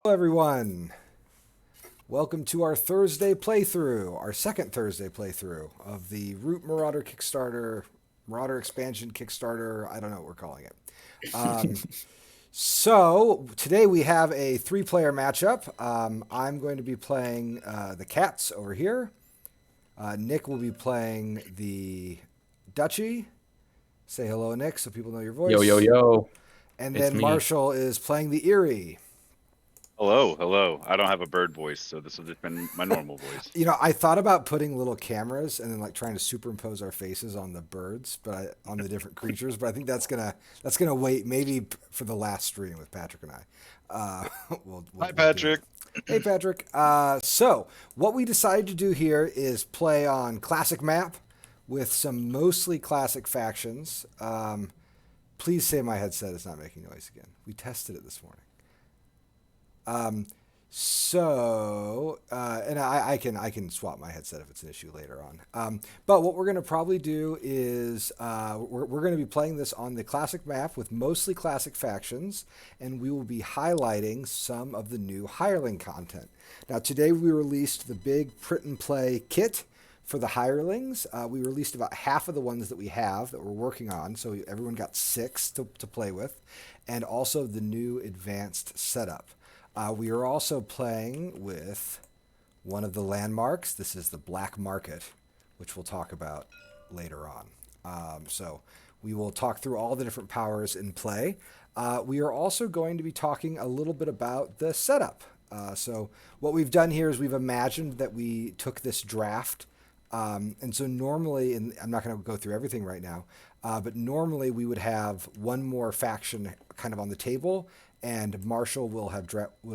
Hello, everyone. Welcome to our Thursday playthrough, our second Thursday playthrough of the Root Marauder Kickstarter, Marauder Expansion Kickstarter. I don't know what we're calling it. So today we have a three-player matchup. I'm going to be playing the cats over here. Nick will be playing the Duchy. Say hello, Nick, so people know your voice. Yo, yo, yo. And It's then me. Marshall is playing the Eyrie. Hello, hello. I don't have a bird voice, so this has just been my normal voice. You know, I thought about putting little cameras and then like trying to superimpose our faces on the birds, on the different creatures. But I think that's gonna wait maybe for the last stream with Patrick and I. Hi, Patrick. Hey, Patrick. So what we decided to do here is play on classic map with some mostly classic factions. Please say my headset is not making noise again. We tested it this morning. And I can swap my headset if it's an issue later on. But what we're going to probably do is we're going to be playing this on the classic map with mostly classic factions, and we will be highlighting some of the new hireling content. Now, today we released the big print and play kit for the hirelings. We released about half of the ones that we have that we're working on, so everyone got 6 to play with, and also the new advanced setup. We are also playing with one of the landmarks. This is the Black Market, which we'll talk about later on. So we will talk through all the different powers in play. We are also going to be talking a little bit about the setup. So what we've done here is we've imagined that we took this draft. And so normally, and I'm not going to go through everything right now, but normally we would have one more faction kind of on the table, and Marshall would have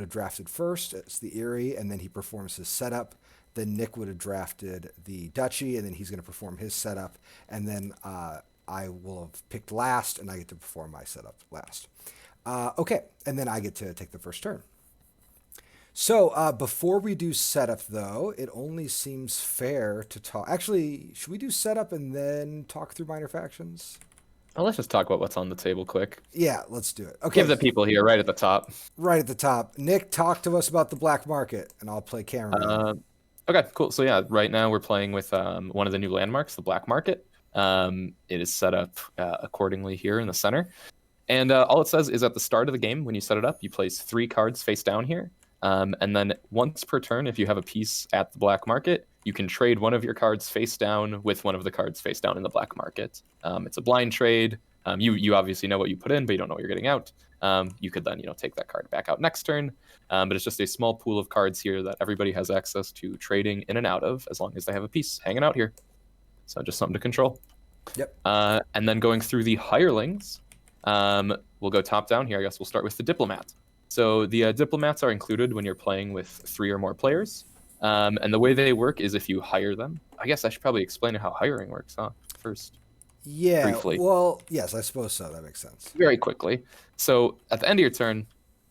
drafted first. It's the Eyrie, and then he performs his setup. Then Nick would have drafted the Duchy, and then he's going to perform his setup. And then I will have picked last, and I get to perform my setup last. Okay, and then I get to take the first turn. So before we do setup, though, it only seems fair to talk. Actually, should we do setup and then talk through minor factions? Oh, let's just talk about what's on the table quick. Yeah, let's do it. Okay. Give the people here right at the top. Right at the top. Nick, talk to us about the Black Market, and I'll play camera. Okay, cool. So yeah, right now we're playing with one of the new landmarks, the Black Market. It is set up accordingly here in the center. And all it says is at the start of the game, when you set it up, you place 3 cards face down here. And then once per turn, if you have a piece at the Black Market, you can trade one of your cards face down with one of the cards face down in the Black Market. It's a blind trade. You obviously know what you put in, but you don't know what you're getting out. You could then take that card back out next turn. But it's just a small pool of cards here that everybody has access to trading in and out of as long as they have a piece hanging out here. So just something to control. Yep. And then going through the hirelings, we'll go top down here. I guess we'll start with the Diplomat. So the diplomats are included when you're playing with 3 or more players. And the way they work is if you hire them. I guess I should probably explain how hiring works, first. Yeah, briefly. Well, yes, I suppose so. That makes sense. Very quickly. So at the end of your turn,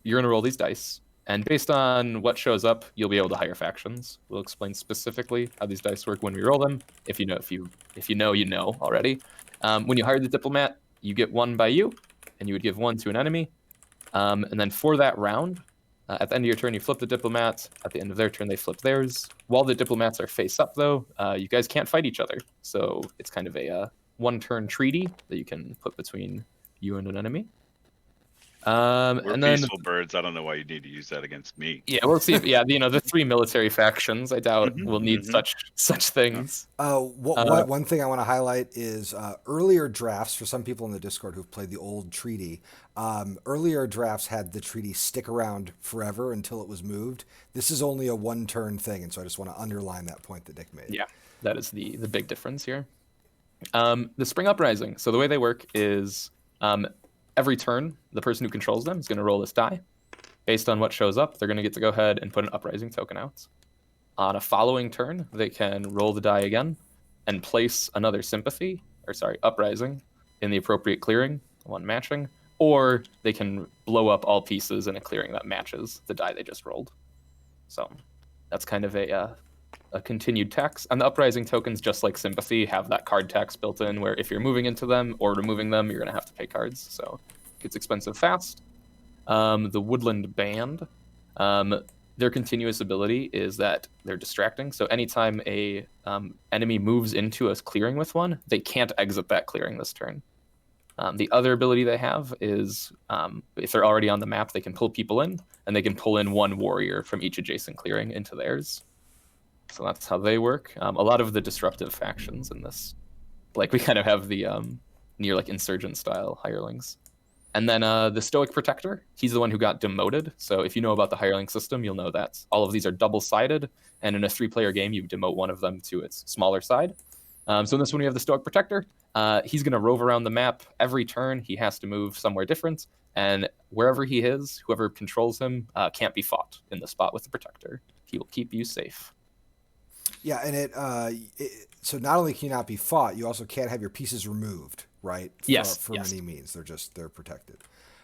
you're going to roll these dice. And based on what shows up, you'll be able to hire factions. We'll explain specifically how these dice work when we roll them. If you know, you know already. When you hire the diplomat, you get 1 by you, and you would give 1 to an enemy. And then for that round, at the end of your turn, you flip the diplomat. At the end of their turn, they flip theirs. While the diplomats are face up, though, you guys can't fight each other. So it's kind of a one-turn treaty that you can put between you and an enemy. We're and then peaceful birds. I don't know why you need to use that against me. yeah, we'll see. The 3 military factions, I doubt will need such things. One thing I want to highlight is earlier drafts, for some people in the Discord who've played the old treaty, earlier drafts had the treaty stick around forever until it was moved. This is only a 1-turn thing, and so I just want to underline that point that Nick made. Yeah, that is the big difference here. The Spring Uprising. So the way they work is every turn, the person who controls them is going to roll this die. Based on what shows up, they're going to get to go ahead and put an Uprising token out. On a following turn, they can roll the die again and place another Uprising in the appropriate clearing, one matching, or they can blow up all pieces in a clearing that matches the die they just rolled. So that's kind of a continued tax. And the Uprising tokens, just like Sympathy, have that card tax built in where if you're moving into them or removing them, you're going to have to pay cards. So it gets expensive fast. The Woodland Band. Their continuous ability is that they're distracting. So anytime a enemy moves into a clearing with one, they can't exit that clearing this turn. The other ability they have is if they're already on the map, they can pull people in, and they can pull in one warrior from each adjacent clearing into theirs. So that's how they work. A lot of the disruptive factions in this, like we kind of have the near like insurgent style hirelings. And then the Stoic Protector, he's the one who got demoted. So if you know about the hireling system, you'll know that all of these are double-sided, and in a 3-player game, you demote one of them to its smaller side. So in this one, we have the Stoic Protector. He's going to rove around the map. Every turn, he has to move somewhere different, and wherever he is, whoever controls him can't be fought in the spot with the Protector. He will keep you safe. Yeah, and so not only can you not be fought, you also can't have your pieces removed, right? For many means. They're protected.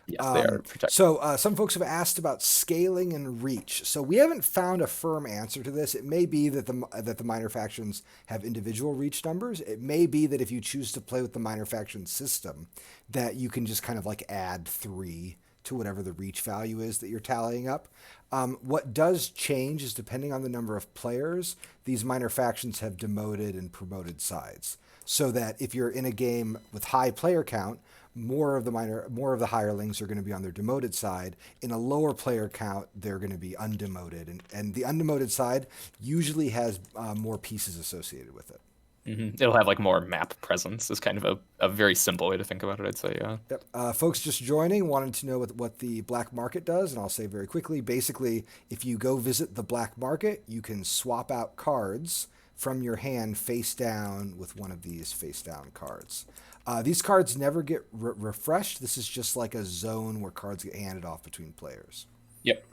Yes, they are protected. So some folks have asked about scaling and reach. So we haven't found a firm answer to this. It may be that the minor factions have individual reach numbers. It may be that if you choose to play with the minor faction system, that you can just kind of like add 3 to whatever the reach value is that you're tallying up. What does change is depending on the number of players, these minor factions have demoted and promoted sides. So that if you're in a game with high player count, more of the hirelings are going to be on their demoted side. In a lower player count, they're going to be undemoted, and the undemoted side usually has more pieces associated with it. Mm-hmm. It'll have like more map presence. Is kind of a very simple way to think about it, I'd say. Yeah. Yep. Folks just joining wanted to know what the black market does, and I'll say very quickly. Basically, if you go visit the black market, you can swap out cards from your hand face down with one of these face down cards. These cards never get refreshed. This is just like a zone where cards get handed off between players. Yep.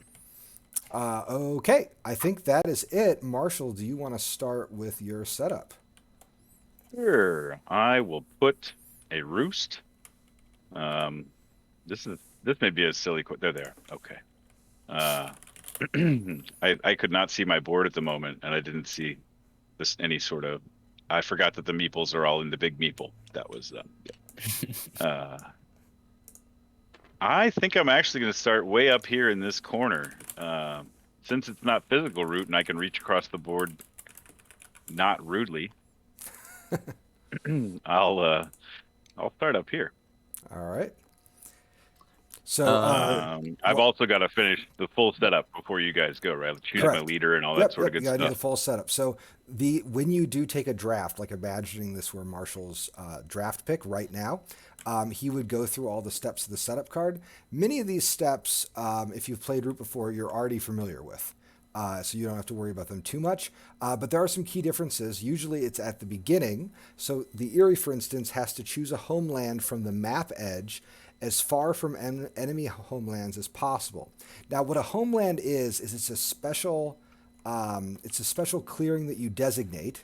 Okay, I think that is it. Marshall, do you want to start with your setup? Sure. I will put a roost. This may be a silly quote. There. Okay. I could not see my board at the moment, and I didn't see this any sort of. I forgot that the meeples are all in the big meeple. That was. I think I'm actually going to start way up here in this corner, since it's not physical root, and I can reach across the board, not rudely. I'll start up here. All right. So I've also got to finish the full setup before you guys go, right? Choose correct. my leader and all that sort of good stuff. Yeah, I do the full setup. So when you do take a draft, like imagining this were Marshall's draft pick right now, he would go through all the steps of the setup card. Many of these steps, if you've played Root before, you're already familiar with. So you don't have to worry about them too much. But there are some key differences. Usually it's at the beginning. So the Eyrie, for instance, has to choose a homeland from the map edge as far from enemy homelands as possible. Now, what a homeland is it's a special clearing that you designate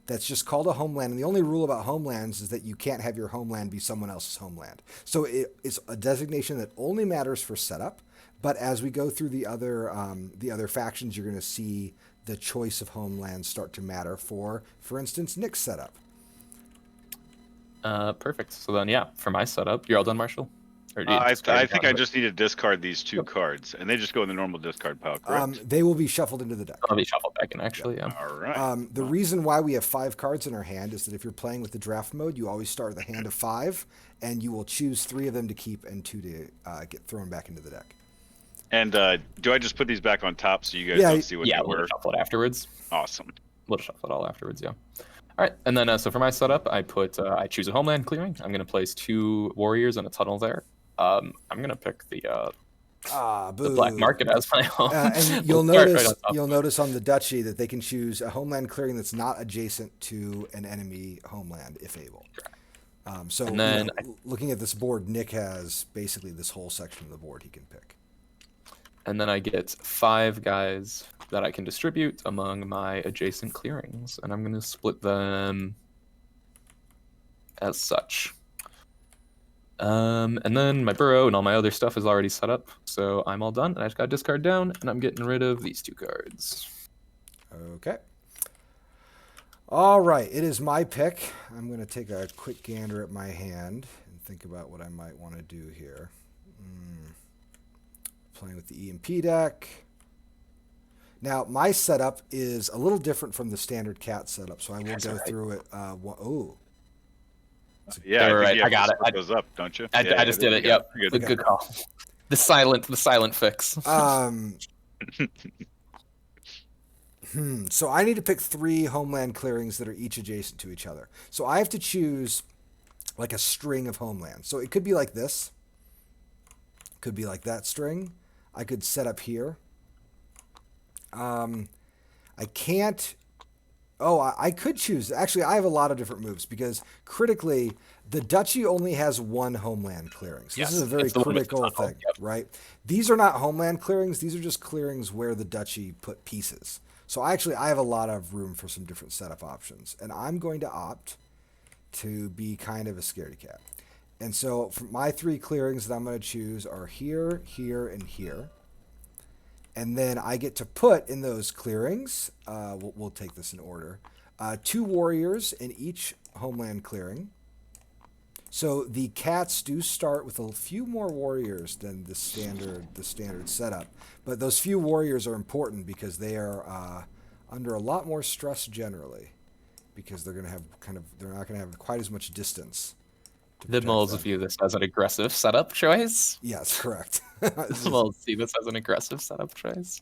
that's just called a homeland. And the only rule about homelands is that you can't have your homeland be someone else's homeland. So it's a designation that only matters for setup. But as we go through the other factions, you're going to see the choice of homelands start to matter for instance, Nick's setup. Perfect. So then, yeah, for my setup, you're all done, Marshall? I think I just need to discard these 2 cards, and they just go in the normal discard pile, correct? They will be shuffled into the deck. I'll be shuffled back in, actually, yeah. All right. The reason why we have 5 cards in our hand is that if you're playing with the draft mode, you always start with a hand of 5, and you will choose 3 of them to keep and 2 to get thrown back into the deck. And do I just put these back on top so you guys don't see what they were? We'll shuffle it afterwards. Awesome. We'll shuffle it all afterwards, yeah. All right, and then so for my setup, I choose a homeland clearing. I'm going to place 2 warriors in a tunnel there. I'm going to pick the black market as my home. And you'll notice on the Duchy that they can choose a homeland clearing that's not adjacent to an enemy homeland, if able. So then, looking at this board, Nick has basically this whole section of the board he can pick. And then I get 5 guys that I can distribute among my adjacent clearings, and I'm going to split them as such. And then my burrow and all my other stuff is already set up, so I'm all done. And I just got to discard down, and I'm getting rid of these 2 cards. Okay. All right, it is my pick. I'm going to take a quick gander at my hand and think about what I might want to do here. Playing with the EMP deck. Now, my setup is a little different from the standard cat setup, so I will That's go all right. through it. Yeah, They were I think right. you I have to got it. split those up, don't you? I Yeah, just there did you it. go. Yep. You're good. Good call. The silent fix. So I need to pick 3 homeland clearings that are each adjacent to each other. So I have to choose like a string of homeland. So it could be like this. Could be like that string. I could set up here. I can't. Oh, I could choose. Actually, I have a lot of different moves because critically, the Duchy only has 1 homeland clearing. So this is a very it's the one with the critical tunnel. thing, Yep. right? These are not homeland clearings. These are just clearings where the Duchy put pieces. So I have a lot of room for some different setup options. And I'm going to opt to be kind of a scaredy cat. And so for my 3 clearings that I'm going to choose are here, here, and here. And then I get to put in those clearings, we'll take this in order, 2 warriors in each homeland clearing. So the cats do start with a few more warriors than the standard setup. But those few warriors are important because they are under a lot more stress generally, because they're not going to have quite as much distance. The moles view this as an aggressive setup choice. Yes, correct. The moles see this as an aggressive setup choice.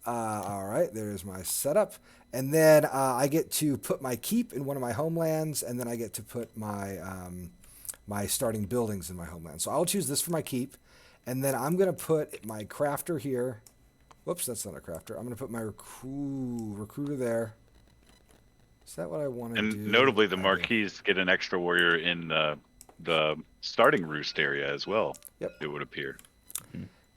All right, there's my setup. And then I get to put my keep in one of my homelands, and then I get to put my my starting buildings in my homeland. So I'll choose this for my keep, and then I'm going to put my crafter here. Whoops, that's not a crafter. I'm going to put my recruiter there. Is that what I want to do? And notably, the Marquis get an extra warrior in the starting roost area as well. Yep. It would appear.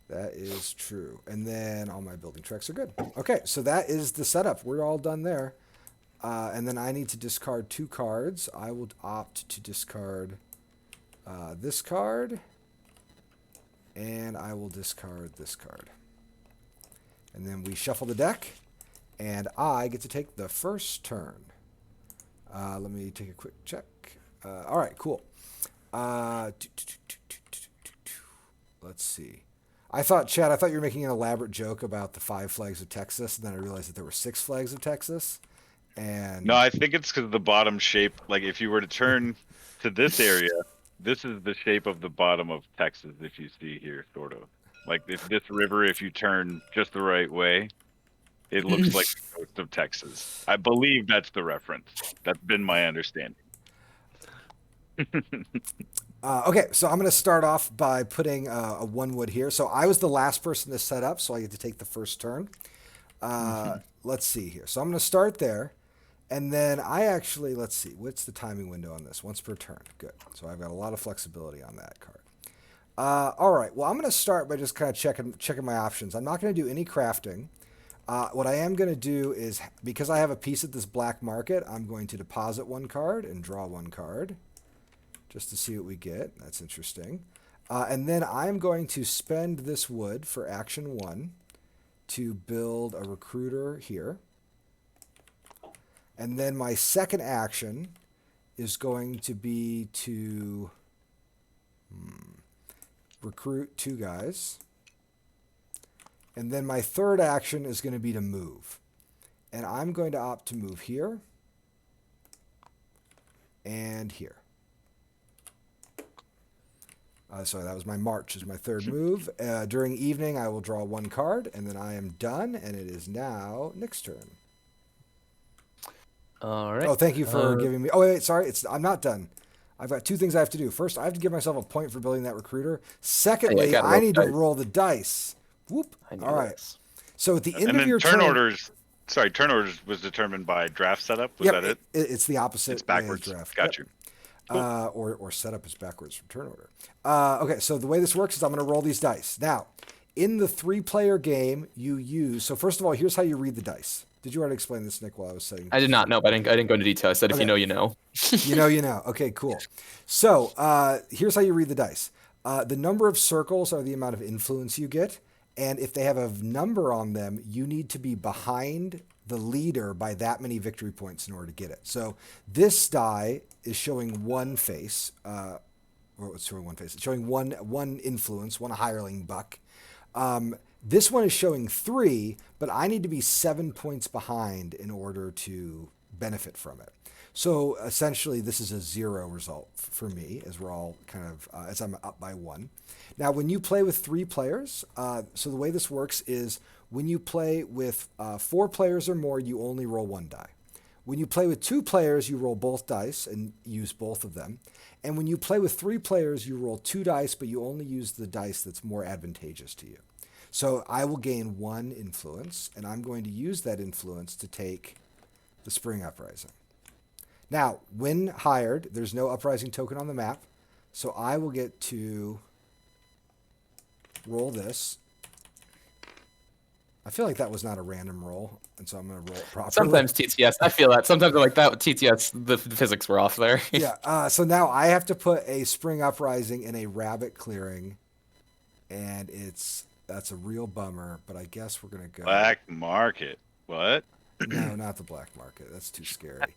That is true. And then all my building tracks are good. Okay, so that is the setup. We're all done there. And then I need to discard 2 cards. I will opt to discard this card. And I will discard this card. And then we shuffle the deck. And I get to take the first turn. Let me take a quick check. All right, cool. Let's see. Chad, I thought you were making an elaborate joke about the 5 flags of Texas, and then I realized that there were 6 flags of Texas. And No, I think it's because of the bottom shape. Like, if you were to turn to this area, this is the shape of the bottom of Texas, if you see here, sort of. Like, if this river, if you turn just the right way, it looks like the coast of Texas. I believe that's the reference. That's been my understanding. Okay, so I'm going to start off by putting a 1 wood here. So I was the last person to set up, so I get to take the first turn. Let's see here. So I'm going to start there. And then let's see, what's the timing window on this? Once per turn. Good. So I've got a lot of flexibility on that card. All right, well, I'm going to start by just kind of checking my options. I'm not going to do any crafting. What I am going to do is, because I have a piece at this black market, I'm going to deposit 1 card and draw 1 card just to see what we get. That's interesting. And then I'm going to spend this wood for action 1 to build a recruiter here. And then my second action is going to be to recruit 2 guys. And then my third action is going to be to move. And I'm going to opt to move here and here. So that was my march, is my third move. During evening, I will draw 1 card, and then I am done, and it is now Nick's turn. All right. Oh, thank you for giving me... Oh, wait, sorry. I'm not done. I've got 2 things I have to do. First, I have to give myself a point for building that recruiter. Secondly, I need to roll the dice. Whoop. All right. This. So at the end And of then your turn turn... orders. Sorry, turn orders was determined by draft setup. Was that it? It's the opposite. It's backwards. Draft. Got Yep. you. Cool. Or setup is backwards from turn order. Okay, so the way this works is I'm going to roll these dice. Now, in the 3-player game, you use... So first of all, here's how you read the dice. Did you already explain this, Nick, while I was saying... I did not know, but I didn't go into detail. I said, if you know, you know. You know. Okay, cool. So here's how you read the dice. The number of circles are the amount of influence you get. And if they have a number on them, you need to be behind the leader by that many victory points in order to get it. So this die is showing 1 face. Or it's showing 1 face. It's showing one influence, 1 hireling buck. This one is showing 3, but I need to be 7 points behind in order to benefit from it. So essentially, this is a 0 result for me, as we're all kind of as I'm up by 1. Now, when you play with 3 players, so the way this works is when you play with 4 players or more, you only roll 1 die. When you play with 2 players, you roll both dice and use both of them. And when you play with 3 players, you roll 2 dice, but you only use the dice that's more advantageous to you. So I will gain 1 influence, and I'm going to use that influence to take the Spring Uprising. Now, when hired, there's no Uprising token on the map, so I will get to roll this. I feel like that was not a random roll, and so I'm going to roll it properly. Sometimes TTS, I feel that. Sometimes I'm like that with TTS, the physics were off there. Yeah, so now I have to put a Spring Uprising in a rabbit clearing, and that's a real bummer, but I guess we're going to go... Black market. What? No, not the black market. That's too scary.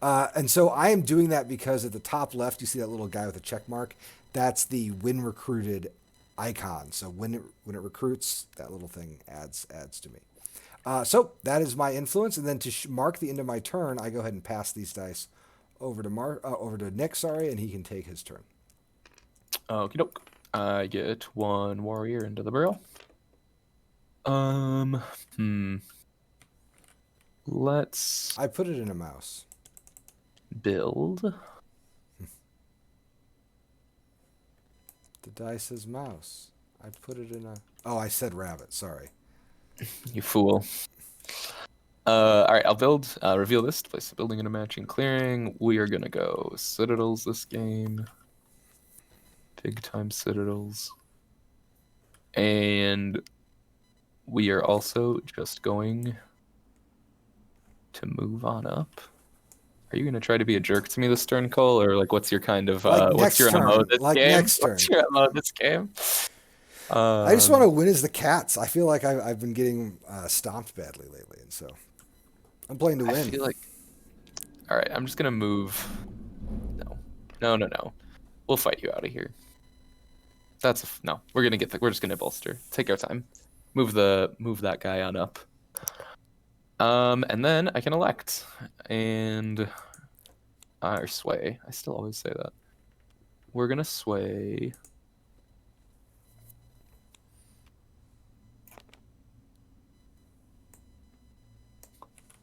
And so I am doing that because at the top left, you see that little guy with a check mark? That's the when recruited icon. So when it recruits, that little thing adds to me. So that is my influence. And then to mark the end of my turn, I go ahead and pass these dice over to Nick, and he can take his turn. Okie doke. I get 1 warrior into the barrel. Let's I put it in a mouse. build. The dice is mouse. I put it in a... Oh, I said rabbit. Sorry. You fool. All right, I'll build. Reveal this. Place the building in a matching clearing. We are gonna go citadels this game. Big time citadels. And we are also just going to move on up. Are you going to try to be a jerk to me this turn, Cole? Or like, what's your kind of, what's your MO this game? Next turn. What's your MO this game? I just want to win as the Cats. I feel like I've been getting stomped badly lately, and so I'm playing to win. I feel like... All right, I'm just going to move... No. We'll fight you out of here. No, we're just going to bolster. Take our time. Move that guy on up. And then I can elect and or sway. I still always say that. We're gonna sway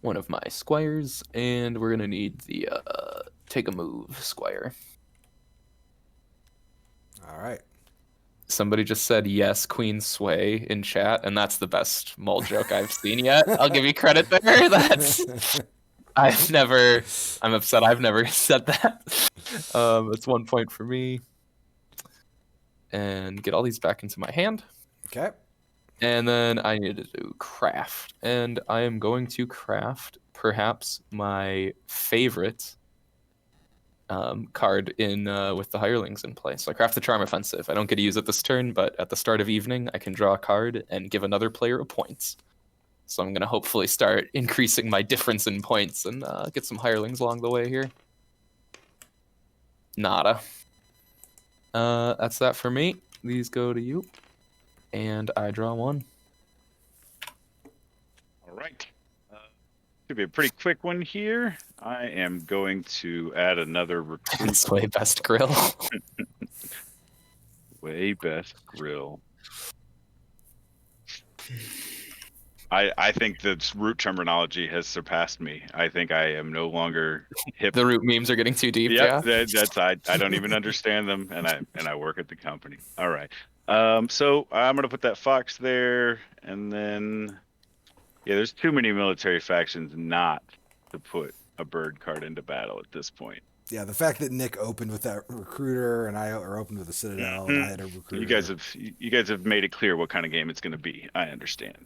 one of my squires, and we're gonna need the take a move squire. All right. Somebody just said yes, Queen Sway in chat, and that's the best mole joke I've seen yet. I'll give you credit there. I'm upset I've never said that. It's 1 point for me. And get all these back into my hand. Okay. And then I need to do craft. And I am going to craft perhaps my favorite card in with the hirelings in play. So I craft the Charm Offensive. I don't get to use it this turn, but at the start of evening, I can draw a card and give another player a point. So I'm going to hopefully start increasing my difference in points and get some hirelings along the way here. Nada. That's that for me. These go to you. And I draw 1. All right. Should be a pretty quick one here. I am going to add another recruit. It's way best grill. Way best grill. I think that root terminology has surpassed me. I think I am no longer hip. The root memes are getting too deep. Yep, Yeah, I don't even understand them, and I work at the company. All right. So I'm gonna put that fox there, and then there's too many military factions not to put a bird card into battle at this point. Yeah, the fact that Nick opened with that recruiter and I opened with a citadel and I had a recruiter. You guys have made it clear what kind of game it's going to be. I understand.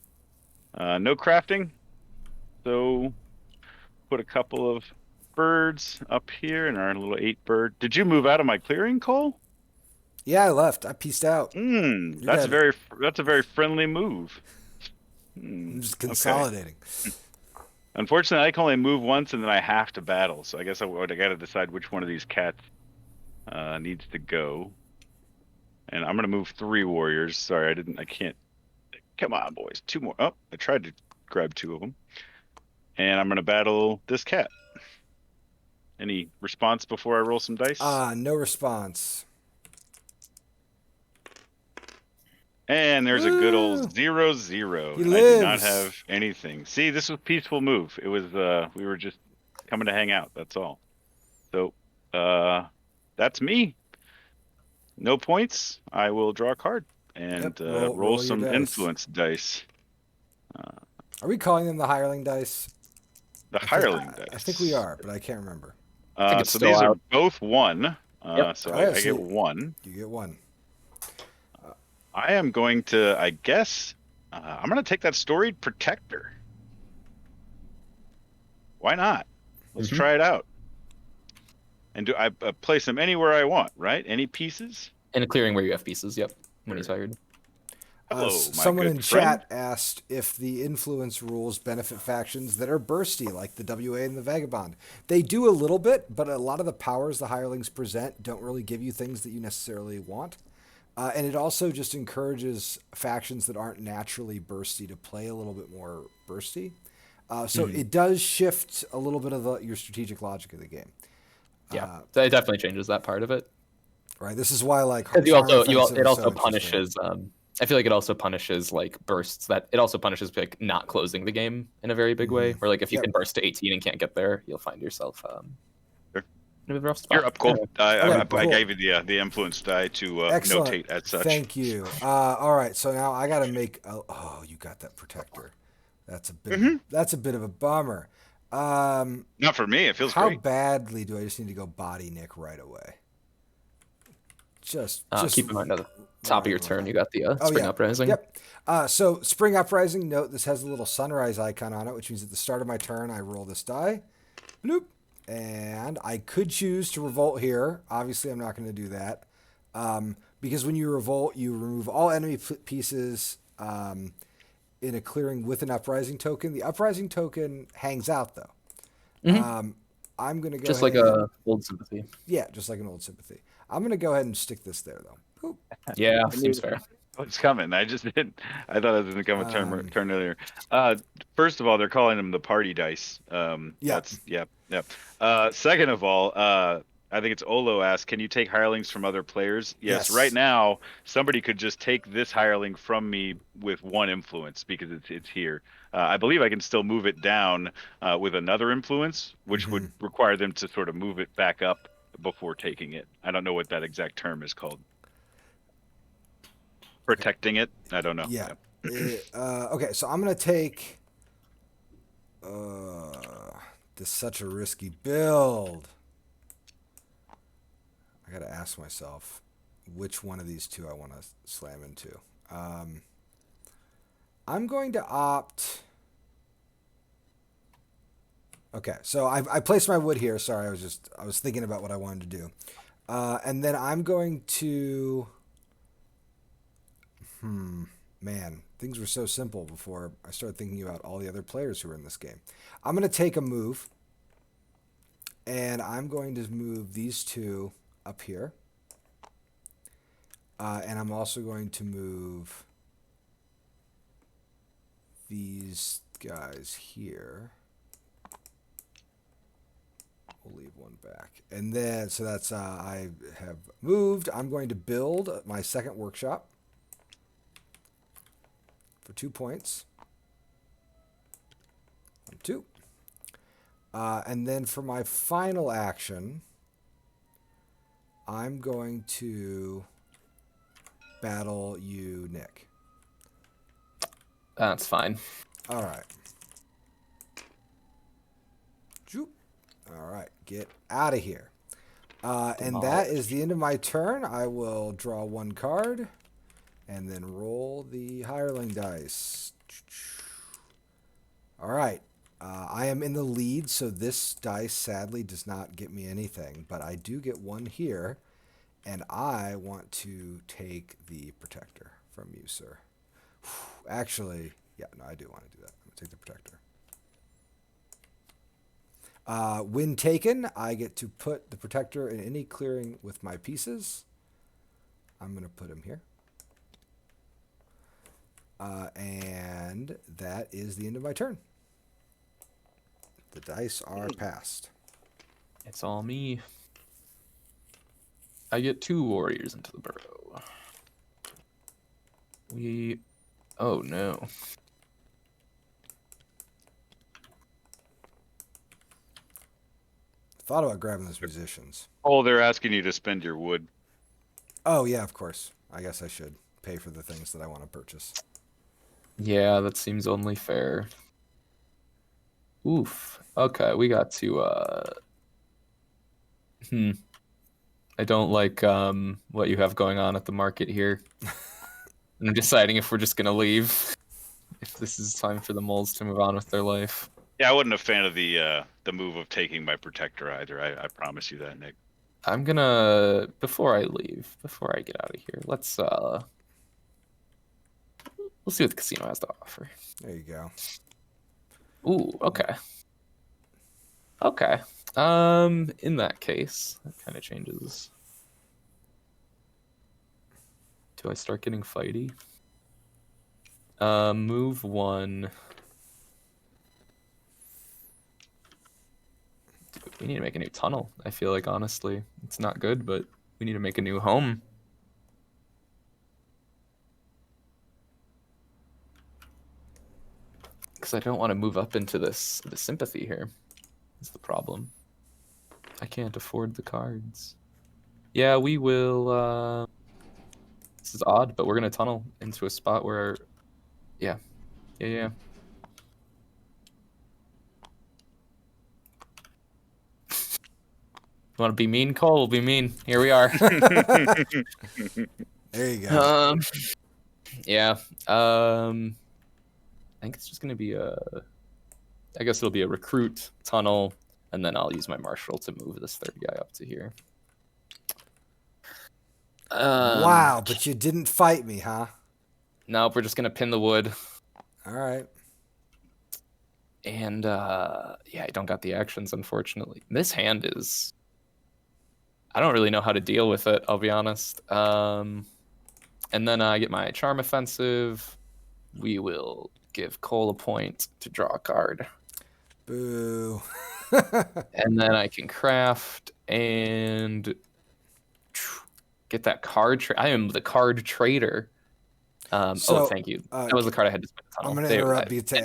No crafting, so put a couple of birds up here in our little 8-bird. Did you move out of my clearing, Cole? Yeah, I left. I pieced out. That's a very friendly move. I'm just consolidating. Okay. Unfortunately, I can only move once, and then I have to battle. So I guess I got to decide which one of these cats needs to go. And I'm gonna move 3 warriors. Sorry, I can't Come on, boys. 2 more. Oh, I tried to grab 2 of them. And I'm going to battle this cat. Any response before I roll some dice? No response. And there's a good old Woo! 0-0. He And I do not lives. have anything. See, this was a peaceful move. It was, we were just coming to hang out. That's all. So, that's me. No points. I will draw a card and Yep. roll Roll your some dice. influence dice. Are we calling them the hireling dice? The hireling dice. I think we are, but I can't remember. I think it's So still these are out. both 1. Yep. So Oh, yeah, I so get 1. You get 1. I am going to, I guess, I'm going to take that Storied Protector. Why not? Let's try it out. And do I place them anywhere I want, right? Any pieces? In a clearing where you have pieces. Yep. When he's hired. Hello, my Someone good in friend. chat asked if the influence rules benefit factions that are bursty, like the WA and the Vagabond. They do a little bit, but a lot of the powers the hirelings present don't really give you things that you necessarily want. And it also just encourages factions that aren't naturally bursty to play a little bit more bursty. So it does shift a little bit of your strategic logic of the game. Yeah. So it definitely changes that part of it. Right. This is why like Because Offensive it is also so interesting. punishes. I feel like it also punishes like bursts. That it also punishes like not closing the game in a very big way. Where like if you Yep. can burst to 18 and can't get there, you'll find yourself Sure. in a rough spot. You're up, Cole. I cool. gave you the influence die to Excellent. notate as such. Thank you. All right, so now I got to make. Oh, you got that protector. That's a bit. That's a bit of a bummer. Not for me. It feels How great. badly do I just need to go body Nick right away? Just Keep in mind at the top of your turn, you got the Spring Uprising. Yep. So Spring Uprising. Note this has a little sunrise icon on it, which means at the start of my turn I roll this die. Bloop. And I could choose to revolt here. Obviously, I'm not going to do that. Because when you revolt, you remove all enemy pieces in a clearing with an uprising token. The uprising token hangs out, though. I'm going to go Just ahead like a old sympathy. Yeah, just like an old sympathy. I'm going to go ahead and stick this there, though. Boop. Yeah, seems fair. It's coming. I just didn't. I thought it was going to come a turn earlier. First of all, they're calling them the party dice. Yep. Second of all, I think it's Olo asked, can you take hirelings from other players? Yes. Right now, somebody could just take this hireling from me with 1 influence because it's here. I believe I can still move it down with another influence, which would require them to sort of move it back up before taking it. I don't know what that exact term is called. Protecting it? I don't know. Yeah. Okay, so I'm going to take... this is such a risky build. I got to ask myself which one of these two I want to slam into. I'm going to opt... Okay, so I placed my wood here. Sorry, I was thinking about what I wanted to do. And then I'm going to... Man, things were so simple before I started thinking about all the other players who were in this game. I'm going to take a move, and I'm going to move these 2 up here. And I'm also going to move these guys here. We'll leave 1 back. And then, so that's, I have moved. I'm going to build my second workshop for 2 points. 2. And then for my final action, I'm going to battle you, Nick. That's fine. All right. All right, get out of here. And that is the end of my turn. I will draw 1 card and then roll the hireling dice. All right. I am in the lead, so this dice sadly does not get me anything, but I do get 1 here, and I want to take the protector from you, sir. Actually, yeah, no, I do want to do that. I'm going to take the protector. When taken, I get to put the protector in any clearing with my pieces. I'm going to put him here. And that is the end of my turn. The dice are passed. It's all me. I get 2 warriors into the burrow. Oh no. Thought about grabbing those musicians. Oh, they're asking you to spend your wood. Oh, yeah, of course. I guess I should pay for the things that I want to purchase. Yeah, that seems only fair. Oof. Okay, we got to I don't like what you have going on at the market here. I'm deciding if we're just gonna leave. If this is time for the moles to move on with their life. Yeah, I wasn't a fan of the move of taking my protector either. I promise you that, Nick. I'm gonna before I leave, before I get out of here, let's see what the casino has to offer. There you go. Ooh, okay. Okay. In that case, that kind of changes. Do I start getting fighty? Move 1. Dude, we need to make a new tunnel. I feel like, honestly, it's not good, but we need to make a new home. Because I don't want to move up into the sympathy here. Is the problem. I can't afford the cards. Yeah, we will. This is odd, but we're gonna tunnel into a spot where, yeah. You want to be mean, Cole? We'll be mean. Here we are. There you go. Yeah. I think it's just gonna be I guess it'll be a recruit tunnel, and then I'll use my marshal to move this third guy up to here. Wow, but you didn't fight me, huh? Nope, we're just gonna pin the wood. All right. And yeah, I don't got the actions, unfortunately. This hand is, I don't really know how to deal with it, I'll be honest. And then I get my charm offensive. We will give Cole a point to draw a card. Boo. And then I can craft and get that card. I am the card trader. So, thank you. That was the card I had to spend a tunnel. I'm going to interrupt you to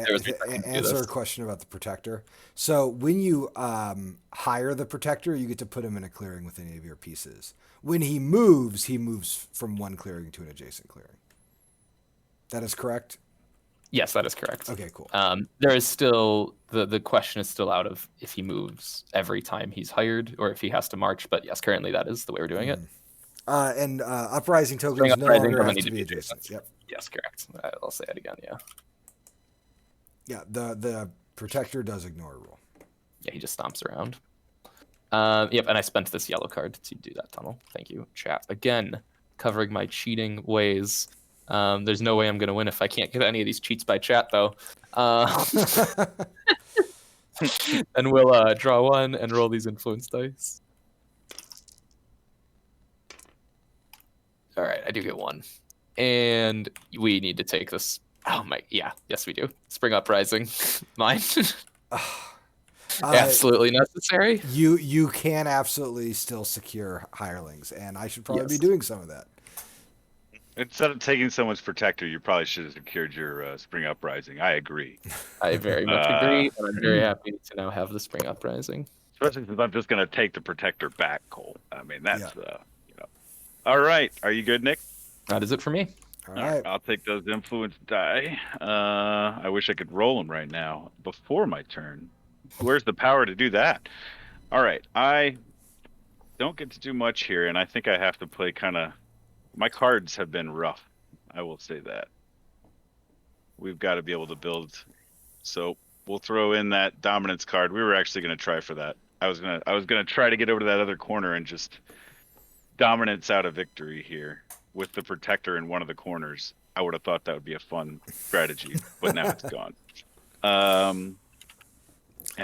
answer a question about the protector. So when you hire the protector, you get to put him in a clearing with any of your pieces. When he moves from one clearing to an adjacent clearing. That is correct? Yes, that is correct. Okay, cool. There is still, the question is still out of if he moves every time he's hired or if he has to march. But yes, currently that is the way we're doing it. And Uprising tokens no longer have to be adjacent. Yep. Yes, correct. I'll say it again, yeah. Yeah, the protector does ignore a rule. Yeah, he just stomps around. Yep, and I spent this yellow card to do that tunnel. Thank you, chat. Again, covering my cheating ways. There's no way I'm going to win if I can't get any of these cheats by chat, though. And we'll draw 1 and roll these influence dice. All right, I do get 1. And we need to take this. Oh my, yeah, yes we do. Spring Uprising, mine. Absolutely necessary. You can absolutely still secure hirelings, and I should probably be doing some of that. Instead of taking someone's protector, you probably should have secured your Spring Uprising. I agree. I very much agree, and I'm very happy to now have the Spring Uprising. Especially since I'm just going to take the protector back, Cole. I mean, that's, All right. Are you good, Nick? That is it for me. All right. I'll take those influence die. I wish I could roll them right now before my turn. Where's the power to do that? All right. I don't get to do much here, and I think I have to play kind of... My cards have been rough. I will say that. We've got to be able to build. So we'll throw in that dominance card. We were actually going to try for that. I was gonna try to get over to that other corner and just dominance out of victory here with the protector in one of the corners. I would have thought that would be a fun strategy, but now it's gone. And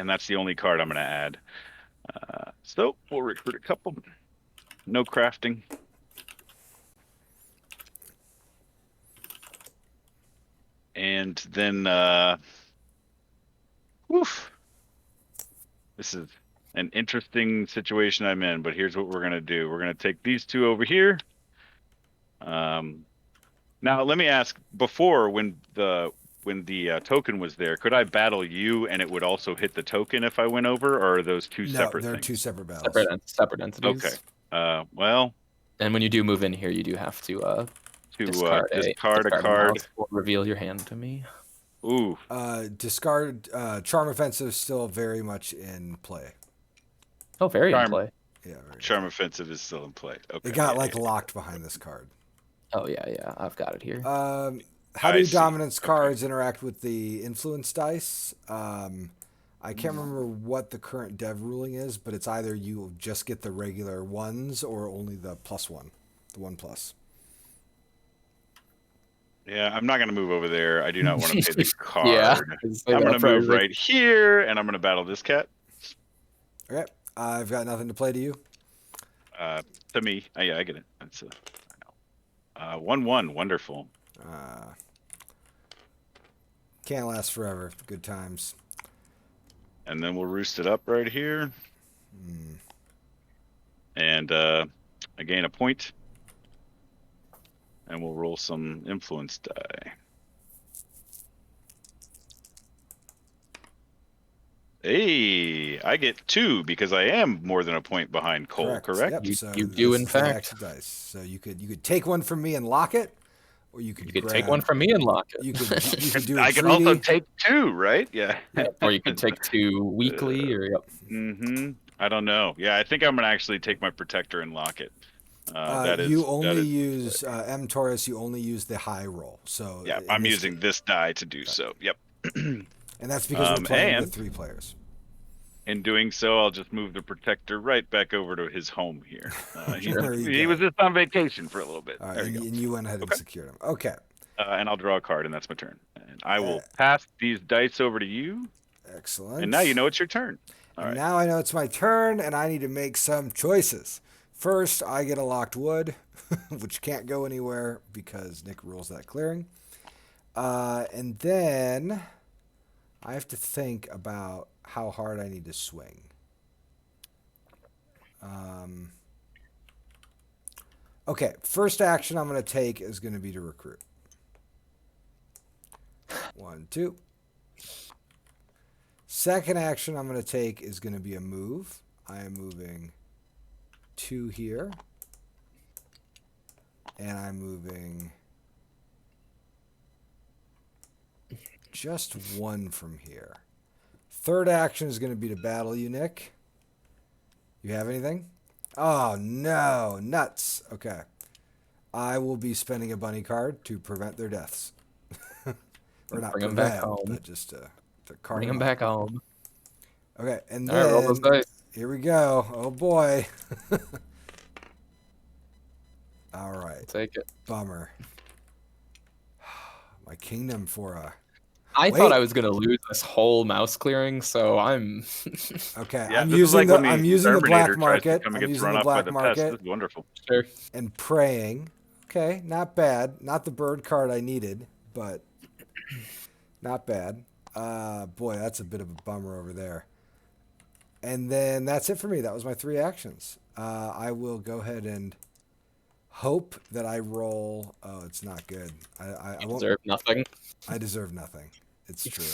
that's the only card I'm going to add. So we'll recruit a couple. No crafting. And then, woof. This is an interesting situation I'm in, but here's what we're gonna do. We're gonna take these two over here. Now let me ask: before, when the token was there, could I battle you and it would also hit the token if I went over, or are those two separate they're things? two separate battles. Separate entities. Okay. Well. And when you do move in here, you do have to discard a card. mouse or reveal your hand to me. Ooh. Discard Charm Offensive still very much in play. Oh, very in Charm. play. Yeah, Charm Offensive is still in play. Okay. It got locked behind this card. Oh yeah, I've got it here. How do dominance cards interact with the influence dice? I can't remember what the current dev ruling is, but it's either you just get the regular ones or only the +1, the 1+. Yeah, I'm not going to move over there. I do not want to pay the card. Yeah, I'm going to move right here, and I'm going to battle this cat. Okay, I've got nothing to play to you. To me. Yeah, I get it. That's 1/1. Wonderful. Can't last forever. Good times. And then we'll roost it up right here. And I gain a point. And we'll roll some influence die. Hey, I get 2 because I am more than a point behind Cole, correct? Yep. You do, in fact. Dice. So you could take one from me and lock it, or you could take one from me and lock it. You could do. I can also take 2, right? Yeah. Or you could take 2 weekly, or yep. I don't know. Yeah, I think I'm gonna actually take my protector and lock it. You only use M Taurus. You only use the high roll. So yeah, I'm using this die to do so. Yep. And that's because we're playing with 3 players. In doing so, I'll just move the protector right back over to his home here. He was just on vacation for a little bit. There you go. And you went ahead and secured him. Okay. And I'll draw a card, and that's my turn. And I will pass these dice over to you. Excellent. And now you know it's your turn. All right. Now I know it's my turn, and I need to make some choices. First, I get a locked wood, which can't go anywhere because Nick rules that clearing. And then I have to think about how hard I need to swing. Okay, first action I'm going to take is going to be to recruit. 1, 2. Second action I'm going to take is going to be a move. I am moving 2 here. And I'm moving just 1 from here. Third action is going to be to battle you, Nick. You have anything? Oh, no. Nuts. Okay. I will be spending a bunny card to prevent their deaths. Or not bring them prevent, back home. but just to card Bring them back home. Okay, and All right, roll those then dice. here we go. Oh, boy. All right. Take it. Bummer. My kingdom for a... I thought I was gonna lose this whole mouse clearing, so I'm Okay. Yeah, I'm this is using like the when I'm using the black Terminator tries to market. come and I'm gets using run the off by black the pest. market This is wonderful. sure. and praying. Okay, not bad. Not the bird card I needed, but not bad. Boy, that's a bit of a bummer over there. And then that's it for me. That was my 3 actions. I will go ahead and hope that I roll. Oh, it's not good. I won't. Deserve nothing. I deserve nothing. It's true.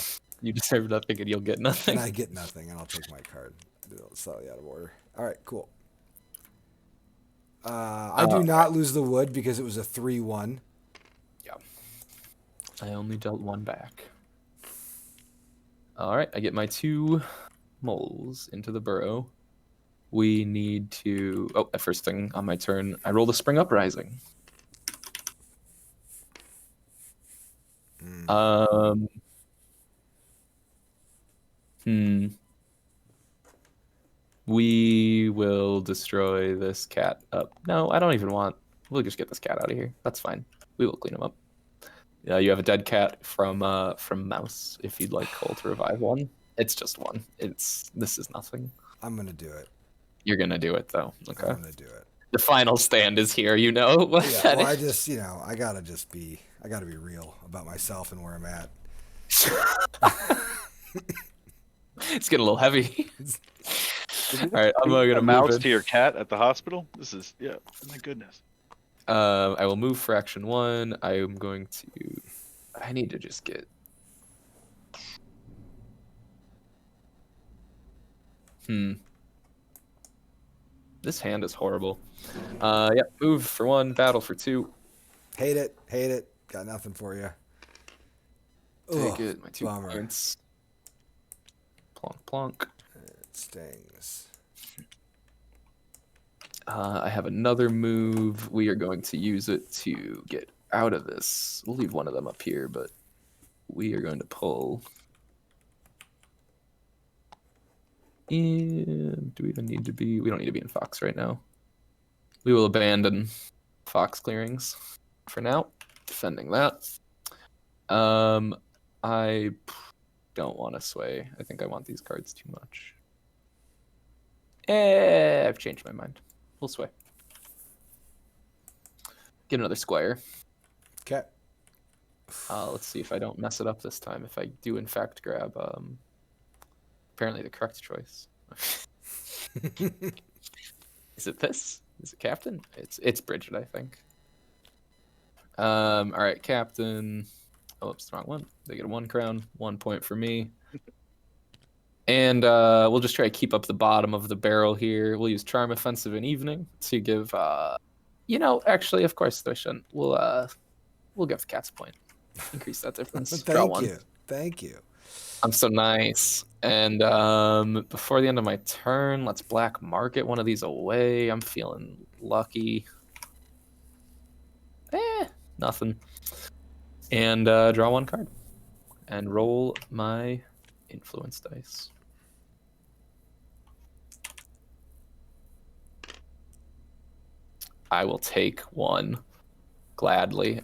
You deserve nothing, and you'll get nothing. And I get nothing, and I'll take my card. Slightly out of order. All right, cool. I do not lose the wood because it was a 3-1. Yeah. I only dealt 1 back. All right, I get my 2 moles into the burrow. We need to... Oh, the first thing on my turn, I roll the Spring Uprising. We will destroy this cat up. No, I don't even want... We'll just get this cat out of here. That's fine. We will clean him up. You have a dead cat from Mouse, if you'd like Cole to revive one. It's just 1. This is nothing. I'm gonna do it. You're gonna do it, though. Okay. I'm gonna do it. The final stand is here, Yeah, well, I just, I gotta be real about myself and where I'm at. It's getting a little heavy. All right, I'm A gonna move mouse in. to your cat at the hospital. This is my goodness. I will move for action 1. I am going to. I need to just get. This hand is horrible. Yep. Move for 1. Battle for 2. Hate it. Hate it. Got nothing for you. Take Ugh, it. My 2 bummer. points. Plonk plonk. It stings. I have another move. We are going to use it to get out of this. We'll leave one of them up here, but we are going to pull. And do we even need to be? We don't need to be in Fox right now. We will abandon Fox clearings for now. Defending that. I don't want to sway. I think I want these cards too much. I've changed my mind. We'll sway. Get another squire. Okay. Let's see if I don't mess it up this time. If I do in fact grab apparently the correct choice. Is it this? Is it captain? It's Bridget, I think. All right, captain. Oh, it's the wrong one. They get a 1 crown, 1 point for me. And we'll just try to keep up the bottom of the barrel here. We'll use Charm Offensive in Evening to give, actually, of course, they shouldn't. We'll give the cats a point. Increase that difference. Draw 1. you. Thank you. I'm so nice. And before the end of my turn, let's black market one of these away. I'm feeling lucky. Nothing. And draw 1 card. And roll my influence dice. I will take 1 gladly.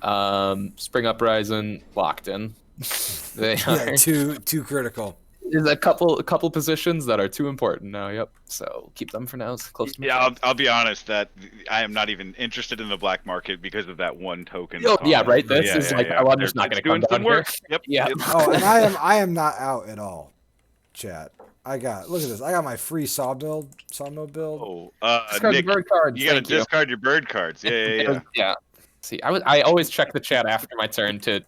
Spring Uprising locked in. They Yeah, are. too critical. There's a couple positions that are too important now. Yep. So keep them for now. As close to my Yeah, turn. I'll be honest that I am not even interested in the black market because of that 1 token. Oh, yeah, comment. right. This is like, oh, I'm just not It's going to come doing down some work. here. Yep. Yeah. Yep. Oh, and I am not out at all, chat. Look at this. I got my free sawmill build. Discard the Nick, bird cards. you got to Thank you. discard your bird cards. Yeah. Yeah. See, I always check the chat after my turn to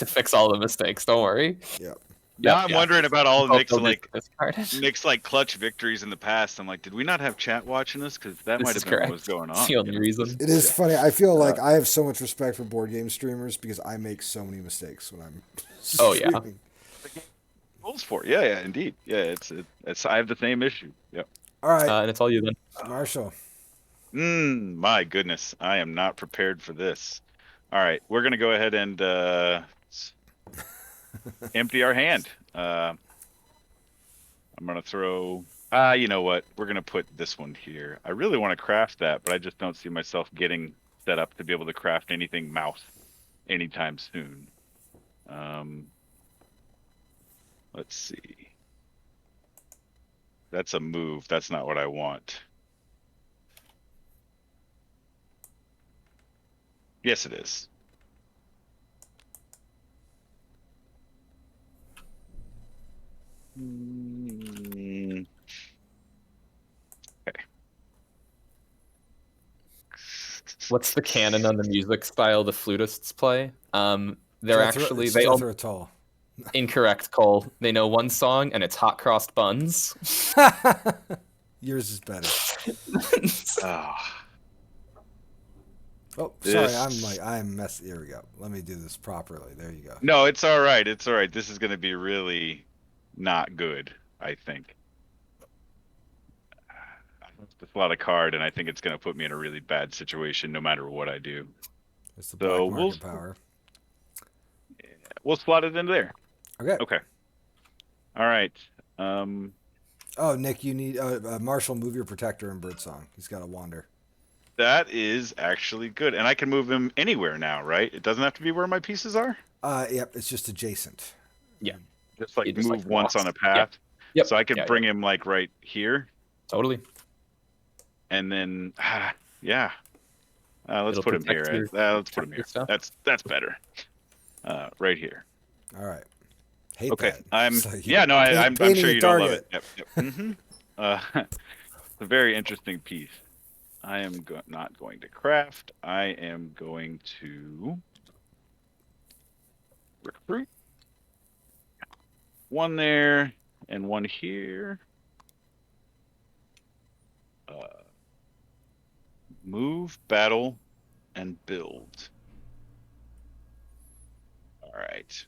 fix all the mistakes. Don't worry. Yep. Now Yep, I'm yeah. wondering about all Oh, Nick's they'll like discard it. Nick's like clutch victories in the past. I'm like, did we not have chat watching us? Because that This might is have been correct. what was going It's on. the only reason. It is funny. I feel like I have so much respect for board game streamers because I make so many mistakes when I'm Oh, yeah. streaming. Rules for it. Yeah, indeed. Yeah, it's I have the same issue. Yep. All right, And it's all you then. Marshall. My goodness, I am not prepared for this. All right, we're gonna go ahead and empty our hand. I'm gonna throw. You know what? We're gonna put this one here. I really want to craft that, but I just don't see myself getting set up to be able to craft anything mouse anytime soon. Let's see. That's a move. That's not what I want. Yes, it is. Okay. What's the canon on the music style the flutists play? They're actually they they all throw a toll. incorrect, Cole. They know one song and it's Hot Crossed Buns. Yours is better. Ah. Oh, sorry. I'm messy. Here we go. Let me do this properly. There you go. No, it's all right. It's all right. This is going to be really not good, I think. It's a lot of card, and I think it's going to put me in a really bad situation no matter what I do. It's the black So market power. We'll slot it into there. Okay. Okay. All right. Oh, Nick, you need Marshall. Move your protector in Birdsong. He's got to wander. That is actually good, and I can move him anywhere now, right? It doesn't have to be where my pieces are. Yep. It's just adjacent. Yeah. Just like He just, move like, once walks. on a path. Yep. So I could Yeah, bring him like right here, Totally. and then yeah. Let's It'll put him protect here. your- Let's put him protect here. your stuff. That's better. Right here. All right. Hate Okay, that. I'm It's like you yeah, no, I'm painting sure a you don't love target. it. Yep. It's a very interesting piece. I am not going to craft. I am going to recruit. One there and one here. Move, battle, and build. All right.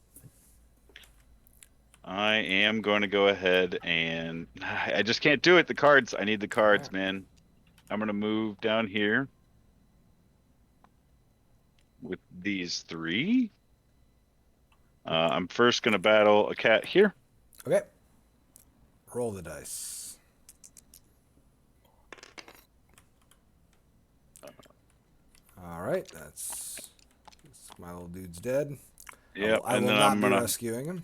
I am going to go ahead and I just can't do it. The cards. I need the cards, man. I'm going to move down here with these three. I'm first going to battle a cat here. Okay. Roll the dice. All right, that's my little dude's dead. Yep, I and will then not I'm be gonna rescuing him.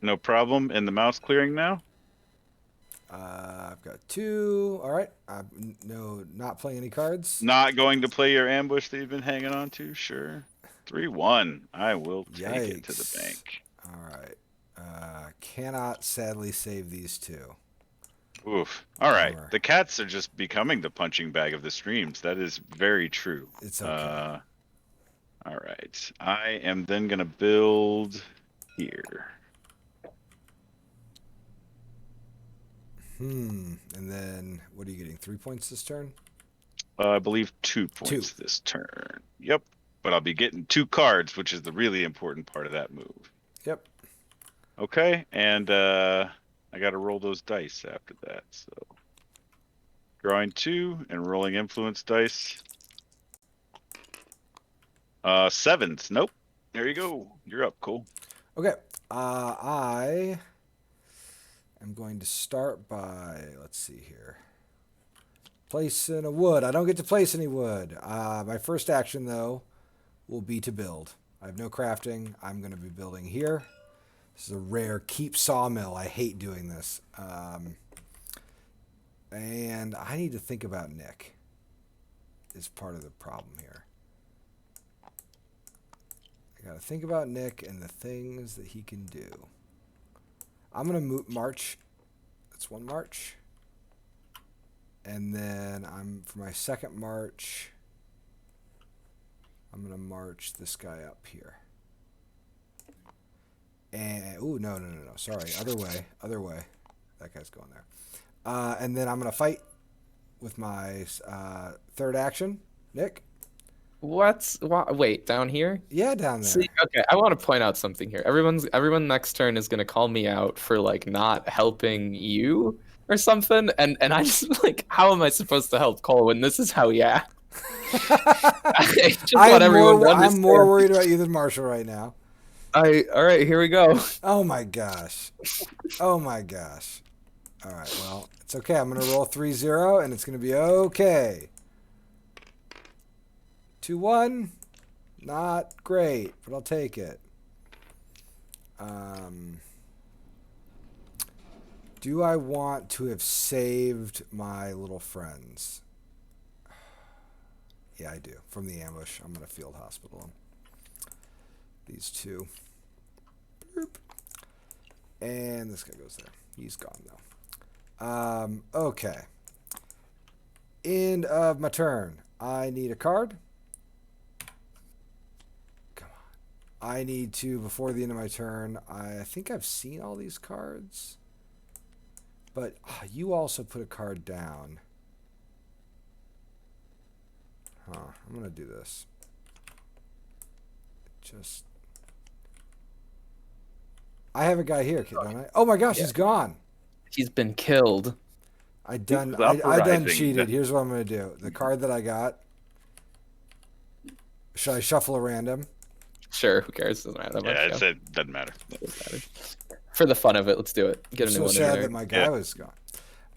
no problem. And the mouse clearing now. I've got 2. All right. No, not playing any cards. Not going to play your ambush that you've been hanging on to. Sure. 3-1. I will take it to the Yikes. bank. All right. Cannot sadly save these 2. Oof. All right. Bummer. The cats are just becoming the punching bag of the streams. That is very true. It's okay. All right. I am then going to build here. And then what are you getting? 3 points this turn? I believe 2 points this turn. Yep. But I'll be getting 2 cards, which is the really important part of that move. Yep. Okay. And I got to roll those dice after that. So drawing 2 and rolling influence dice. 7s. Nope. There you go. You're up, Cole. Okay. I am going to start by, let's see here. Placing a wood. I don't get to place any wood. My first action, though, will be to build. I have no crafting. I'm going to be building here. This is a rare keep sawmill. I hate doing this. And I need to think about Nick is part of the problem here. I got to think about Nick and the things that he can do. I'm going to march. That's 1 march. And then for my second march, I'm going to march this guy up here. And, ooh, no. Sorry, other way. That guy's going there. And then I'm going to fight with my third action. Nick? Wait, down here? Yeah, down there. See, okay, I want to point out something here. Everyone next turn is gonna call me out for like not helping you or something, and I just like, how am I supposed to help Cole when this is how he acts? I just want everyone to understand. I'm more worried about you than Marshall right now. All right, here we go. Oh my gosh. All right, well, it's okay. I'm going to roll 3-0, and it's going to be okay. 2-1. Not great, but I'll take it. Do I want to have saved my little friends? Yeah, I do. From the ambush, I'm going to field hospital them. These 2. Boop. And this guy goes there. He's gone, though. Okay. End of my turn. I need a card. Come on. I need to, before the end of my turn, I think I've seen all these cards. But you also put a card down. I'm going to do this. I have a guy here, don't I? Oh my gosh, he's gone. He's been killed. I done Uprising. cheated. Here's what I'm going to do. The card that I got. Should I shuffle a random? Sure, who cares? Doesn't matter that much. Yeah, it doesn't matter. For the fun of it, let's do it. Get a new I'm one. so sad in that my guy was gone.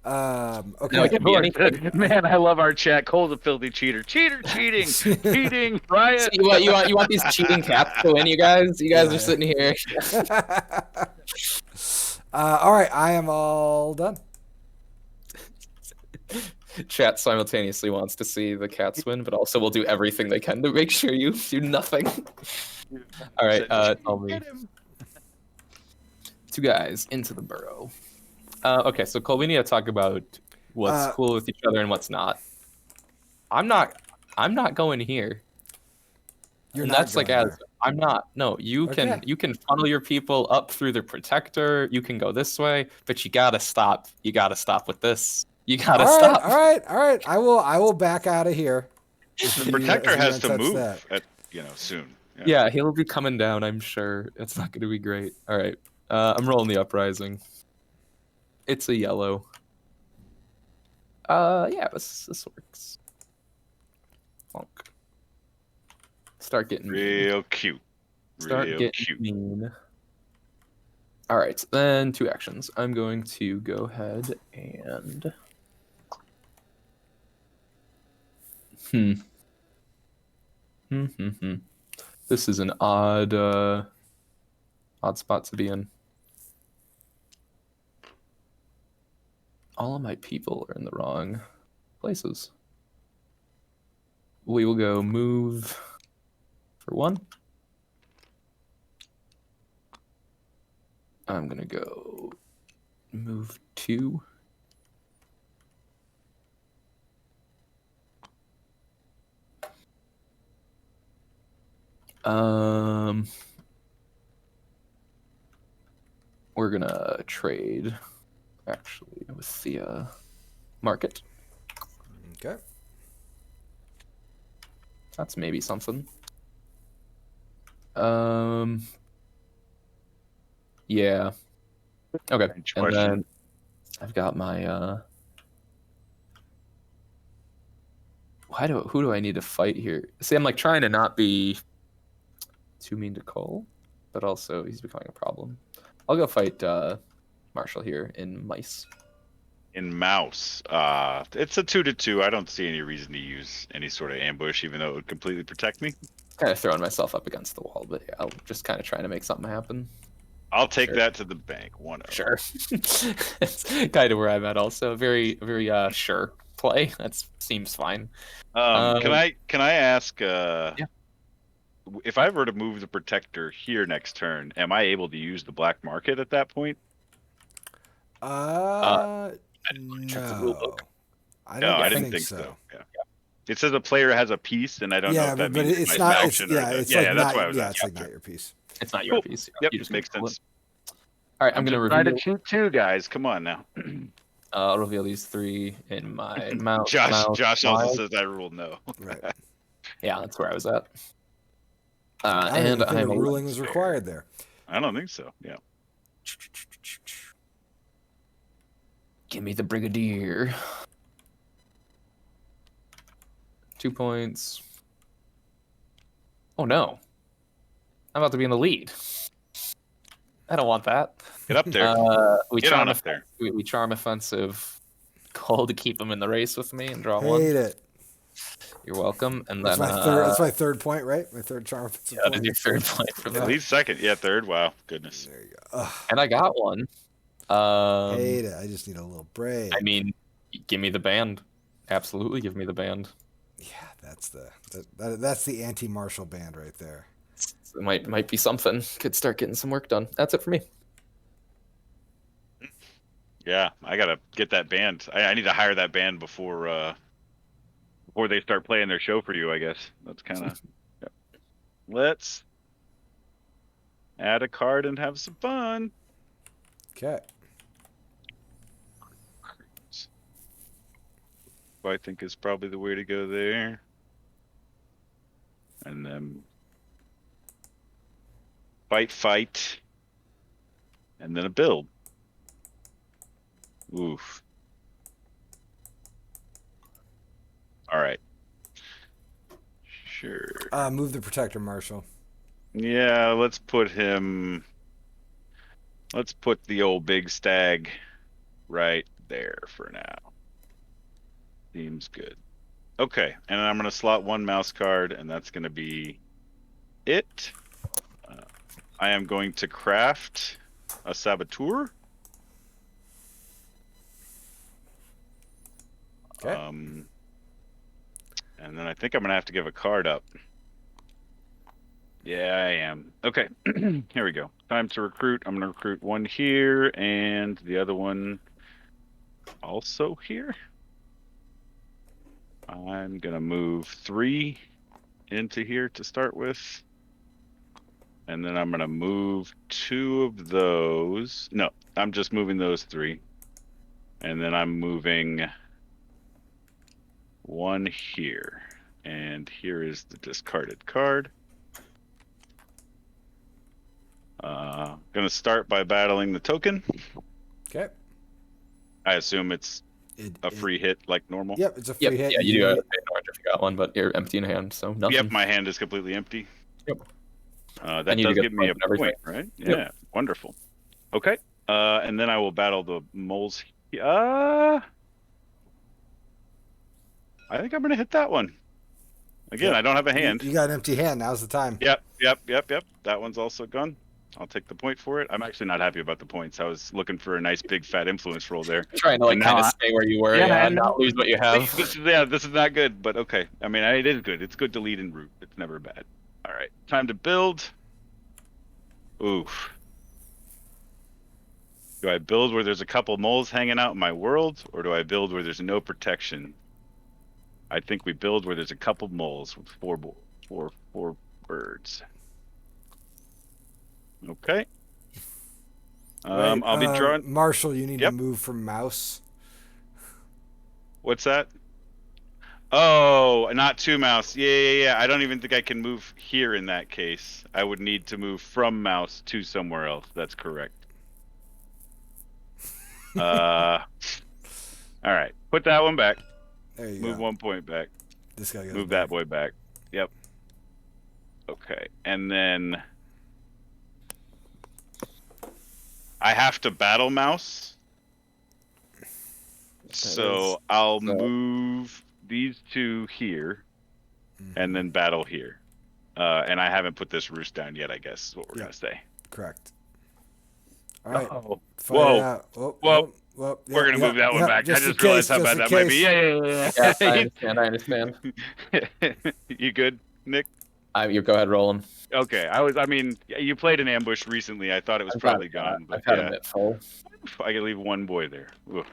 Okay. No, it can be anything. Man, I love our chat. Cole's a filthy cheater. Cheater, cheating, cheating, riot. So you want these cheating cats to win, you guys? You guys are sitting here. All right, I am all done. Chat simultaneously wants to see the cats win, but also will do everything they can to make sure you do nothing. All right, tell me. 2 guys into the burrow. Okay, so Cole, we need to talk about what's cool with each other and what's not. I'm not going here. You're And not that's going like as there. I'm not. No, you Okay. can funnel your people up through the protector. You can go this way, but you gotta stop. You gotta stop with this. You gotta All right, stop. all right, all right. I will back out of here. The protector If you has to untouch move that. at soon. Yeah, he'll be coming down, I'm sure. It's not gonna be great. All right. I'm rolling the uprising. It's a yellow. Yeah, this works. Plonk. Start getting mean. Real cute. Start Real getting cute. mean. All right, then 2 actions. I'm going to go ahead and This is an odd spot to be in. All of my people are in the wrong places. We will go move for 1. I'm gonna go move 2. We're gonna trade actually with the market. Okay. That's maybe something. Yeah. Okay. And then I've got my who do I need to fight here? See, I'm like trying to not be too mean to Cole, but also he's becoming a problem. I'll go fight Marshall here in mice. In mouse, it's a 2-2. I don't see any reason to use any sort of ambush, even though it would completely protect me. Kind of throwing myself up against the wall, but yeah, I'll just kind of trying to make something happen. I'll take that to the bank. 1-0. Sure. It's kind of where I'm at also. Very sure play. That seems fine. Can I ask Yeah. if I were to move the protector here next turn, am I able to use the black market at that point? No. check the rule book. I No, don't I didn't think so. Yeah. It says a player has a piece, and I don't know if that but means it's my not. It's, action or yeah, the, it's yeah, like yeah, not. that's why I was Yeah, asking. it's like not your piece. It's not your piece. Yep, You just makes control sense. it. All right, I'm gonna trying to reveal. cheat too, guys. Come on now. I'll reveal these 3 in my mouth. Josh also says I rule no. Right. Yeah, that's where I was at. I don't And even think I'm a a ruling was required there. I don't think so. Yeah. Give me the Brigadier. 2 points. Oh no. I'm about to be in the lead. I don't want that. Get up there. We Get charm on up there. We charm offensive Cole to keep him in the race with me and draw 1. Hate it. You're welcome. And That's then my third. That's my third point, right? My third charm offensive that is point. your 3rd point for At that. least second. Yeah, third. Wow. Goodness. There you go. Ugh, And I got 1. hate it. I just need a little break. I mean, give me the band. Absolutely, give me the band. Yeah, that's the anti-Marshall band right there. It might be something. Could start getting some work done. That's it for me. Yeah, I gotta get that band. I need to hire that band before they start playing their show for you. I guess that's kind of. Yep. Let's add a card and have some fun. Okay. I think is probably the way to go there. And then fight, and then a build. Oof. All right. Sure. Move the protector, Marshall. Yeah, let's put him. Let's put the old big stag right there for now. Seems good. Okay, and I'm gonna slot 1 mouse card, and that's gonna be it. I am going to craft a saboteur. Okay. And then I think I'm gonna have to give a card up. Yeah, I am. Okay, here we go. Time to recruit. I'm gonna recruit one here and the other one also here. I'm gonna move 3 into here to start with. And then I'm gonna move 2 of those. No, I'm just moving those 3. And then I'm moving 1 here. And here is the discarded card. Gonna start by battling the token. Okay. I assume it's a free hit like normal. Yep, it's a Yep. free hit. Yeah, you do have to pay an orange if you got one, but you're empty in hand, so nothing. Yep, my hand is completely empty. Yep. That And you does get give me a points and everything. point, right? Yeah, Yep. wonderful. Okay, and then I will battle the moles. I think I'm gonna hit that one. Again, Yep. I don't have a hand. You got an empty hand. Now's the time. Yep. That one's also gone. I'll take the point for it. I'm actually not happy about the points. I was looking for a nice big fat influence roll there. Trying to like And kind now of I- stay where you were, Yeah, yeah, I and not know. lose what you have. This is not good, but okay. I mean, it is good. It's good to lead and root. It's never bad. All right, time to build. Oof. Do I build where there's a couple moles hanging out in my world, or do I build where there's no protection? I think we build where there's a couple moles with four birds. Okay. Right, I'll be drawing. Marshall, you need Yep. to move from mouse. What's that? Oh, not 2 mouse. Yeah. I don't even think I can move here in that case. I would need to move from mouse to somewhere else. That's correct. All right. Put that one back. There you Move go. 1 point back. This guy goes Move back. that boy back. Yep. Okay. And then I have to battle mouse. So I'll move these 2 here and then battle here. And I haven't put this roost down yet, I guess is what we're going to say. Correct. All right. Oh. Fight it Whoa. out. Whoa. Whoa. We're going to move that one back. I just realized how bad that might be. Yeah. Yeah, I understand. You good, Nick? You go ahead, roll them. Okay. I mean, you played an ambush recently. I thought it was probably gone. But I've had yeah. a bit full. I can leave 1 boy there. Ugh.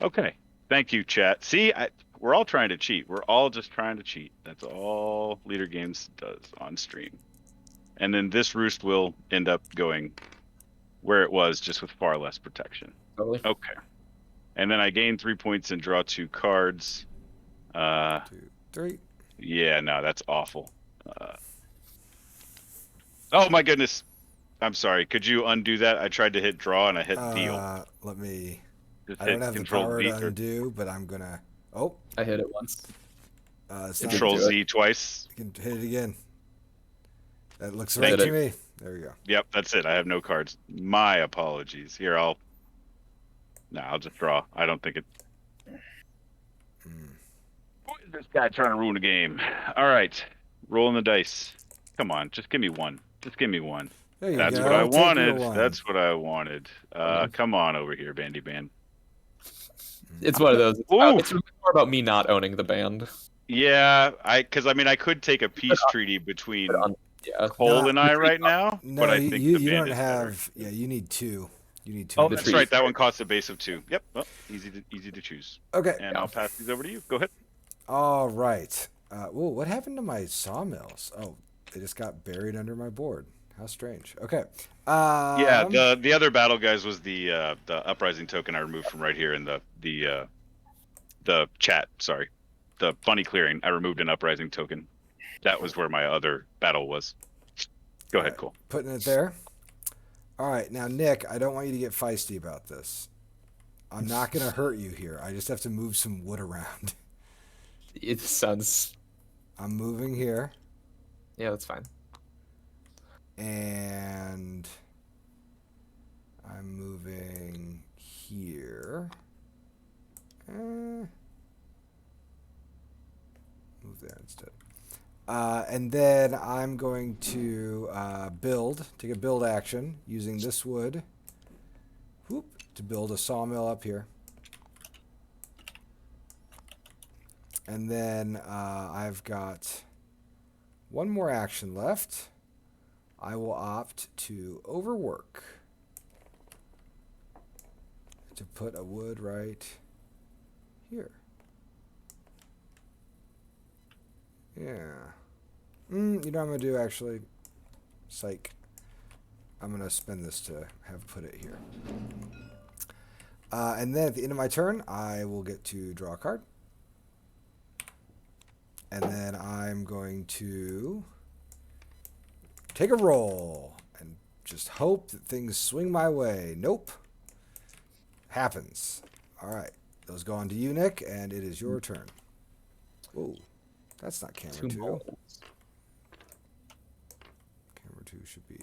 Okay. Thank you, chat. See, we're all trying to cheat. We're all just trying to cheat. That's all Leader Games does on stream. And then this roost will end up going where it was, just with far less protection. Totally. Okay. And then I gain 3 points and draw 2 cards. 2, 3. Yeah, no, that's awful. Oh my goodness. I'm sorry. Could you undo that? I tried to hit draw and I hit deal. Let me. Just I hit don't have the Control power V to or undo, but I'm gonna. Oh, I hit it once. it's not. Control do it. Z twice. You can hit it again. That looks Thank right to you. me. There we go. Yep, that's it. I have no cards. My apologies. Here, I'll just draw. I don't think it. Who is this guy trying to ruin the game? All right, rolling the dice. Come on, just give me 1. Just give me 1. There you That's go. what I Take your wanted. one. That's what I wanted. Come on over here, Bandy Band. It's one of those. Ooh. It's really more about me not owning the band. Yeah, because I mean, I could take a peace treaty between Yeah. Cole No, and I right now, No, but I think you the don't band is better. have. Yeah, you need 2. You need 2. Oh, The that's treaty. right. That one costs a base of 2. Yep. Well, easy to choose. Okay. And I'll pass these over to you. Go ahead. All right. Whoa, what happened to my sawmills? Oh, they just got buried under my board. How strange. Okay. Yeah, the other battle guys was the uprising token I removed from right here in the chat. Sorry, the funny clearing. I removed an uprising token. That was where my other battle was. Go ahead, Cole. Putting it there. All right, now Nick, I don't want you to get feisty about this. I'm not going to hurt you here. I just have to move some wood around. It sounds. I'm moving here, Yeah, that's fine. and I'm moving here. Move there instead. And then I'm going to take a build action using this wood to build a sawmill up here. And then I've got one more action left. I will opt to overwork. To put a wood right here. Yeah. You know what I'm going to do, actually? Psych. I'm going to spend this to have put it here. And then at the end of my turn, I will get to draw a card. And then I'm going to take a roll and just hope that things swing my way. Nope. Happens. All right. Those go on to you, Nick, and it is your turn. Whoa. That's not camera 2. Camera 2 should be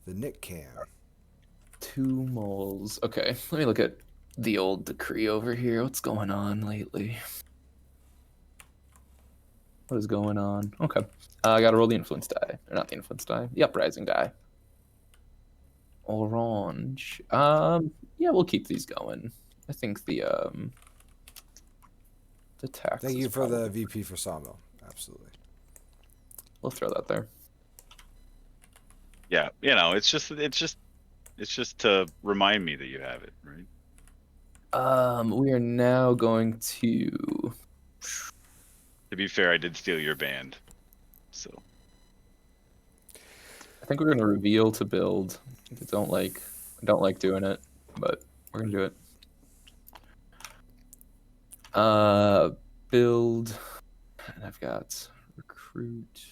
the Nick cam. 2 moles. Okay, let me look at the old decree over here. What's going on lately? What is going on? Okay. I gotta roll the influence die. Or not the influence die. The uprising die. Orange. Yeah, we'll keep these going. I think the tax. Thank you for the VP for Sawmill. Absolutely. We'll throw that there. Yeah, you know, it's just to remind me that you have it, right? We are now going to. To be fair, I did steal your band, so. I think we're going to reveal to build. I don't like doing it, but we're going to do it. Build, and I've got recruit.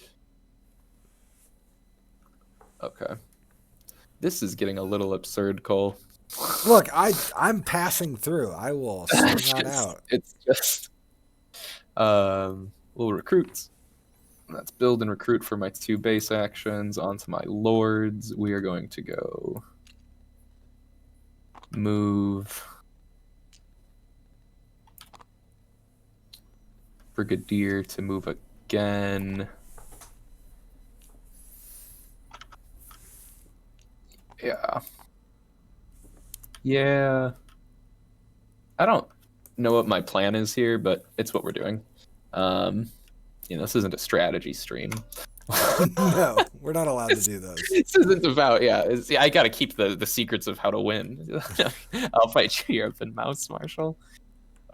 Okay. This is getting a little absurd, Cole. Look, I'm passing through. I will swing on out. It's just we'll recruit. That's build and recruit for my 2 base actions. Onto my lords. We are going to go move Brigadier to move again. Yeah. I don't know what my plan is here, but it's what we're doing. This isn't a strategy stream. No, we're not allowed to do those. This isn't about, I gotta keep the secrets of how to win. I'll fight you up in Mouse Marshal.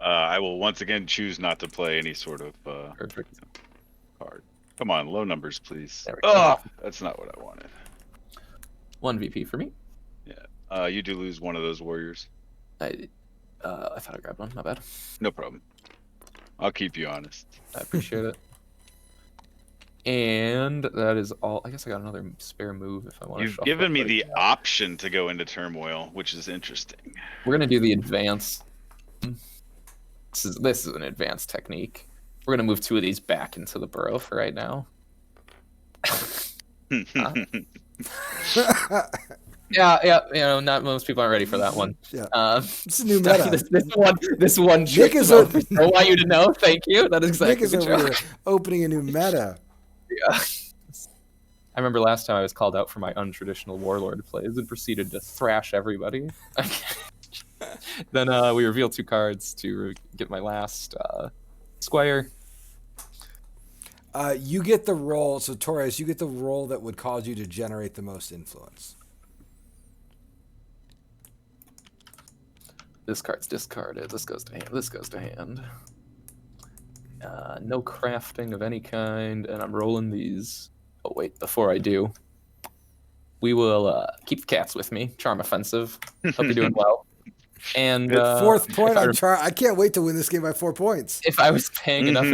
I will once again choose not to play any sort of Perfect. card. Come on, low numbers, please. There we go. Oh, that's not what I wanted. 1 VP for me. Yeah. You do lose one of those warriors. I thought I grabbed one. My bad. No problem. I'll keep you honest. I appreciate it. And that is all. I guess I got another spare move if I want to. You've given me the option to go into turmoil, which is interesting. We're gonna do the advance. This is an advanced technique. We're gonna move 2 of these back into the burrow for right now. Yeah. Not most people aren't ready for that one. Yeah. It's a new meta. This one trick Nick is I want you to know. Thank you. That is exactly Nick is the over joke. here opening a new meta. Yeah. I remember last time I was called out for my untraditional warlord plays and proceeded to thrash everybody. Then we revealed 2 cards to get my last squire. You get the role. So Torres, you get the role that would cause you to generate the most influence. This card's discarded. This goes to hand. This goes to hand. No crafting of any kind, and I'm rolling these. Oh wait, before I do, we will keep the cats with me. Charm offensive. Hope you're doing well. And 4th point on chart. I can't wait to win this game by 4 points. If I was paying enough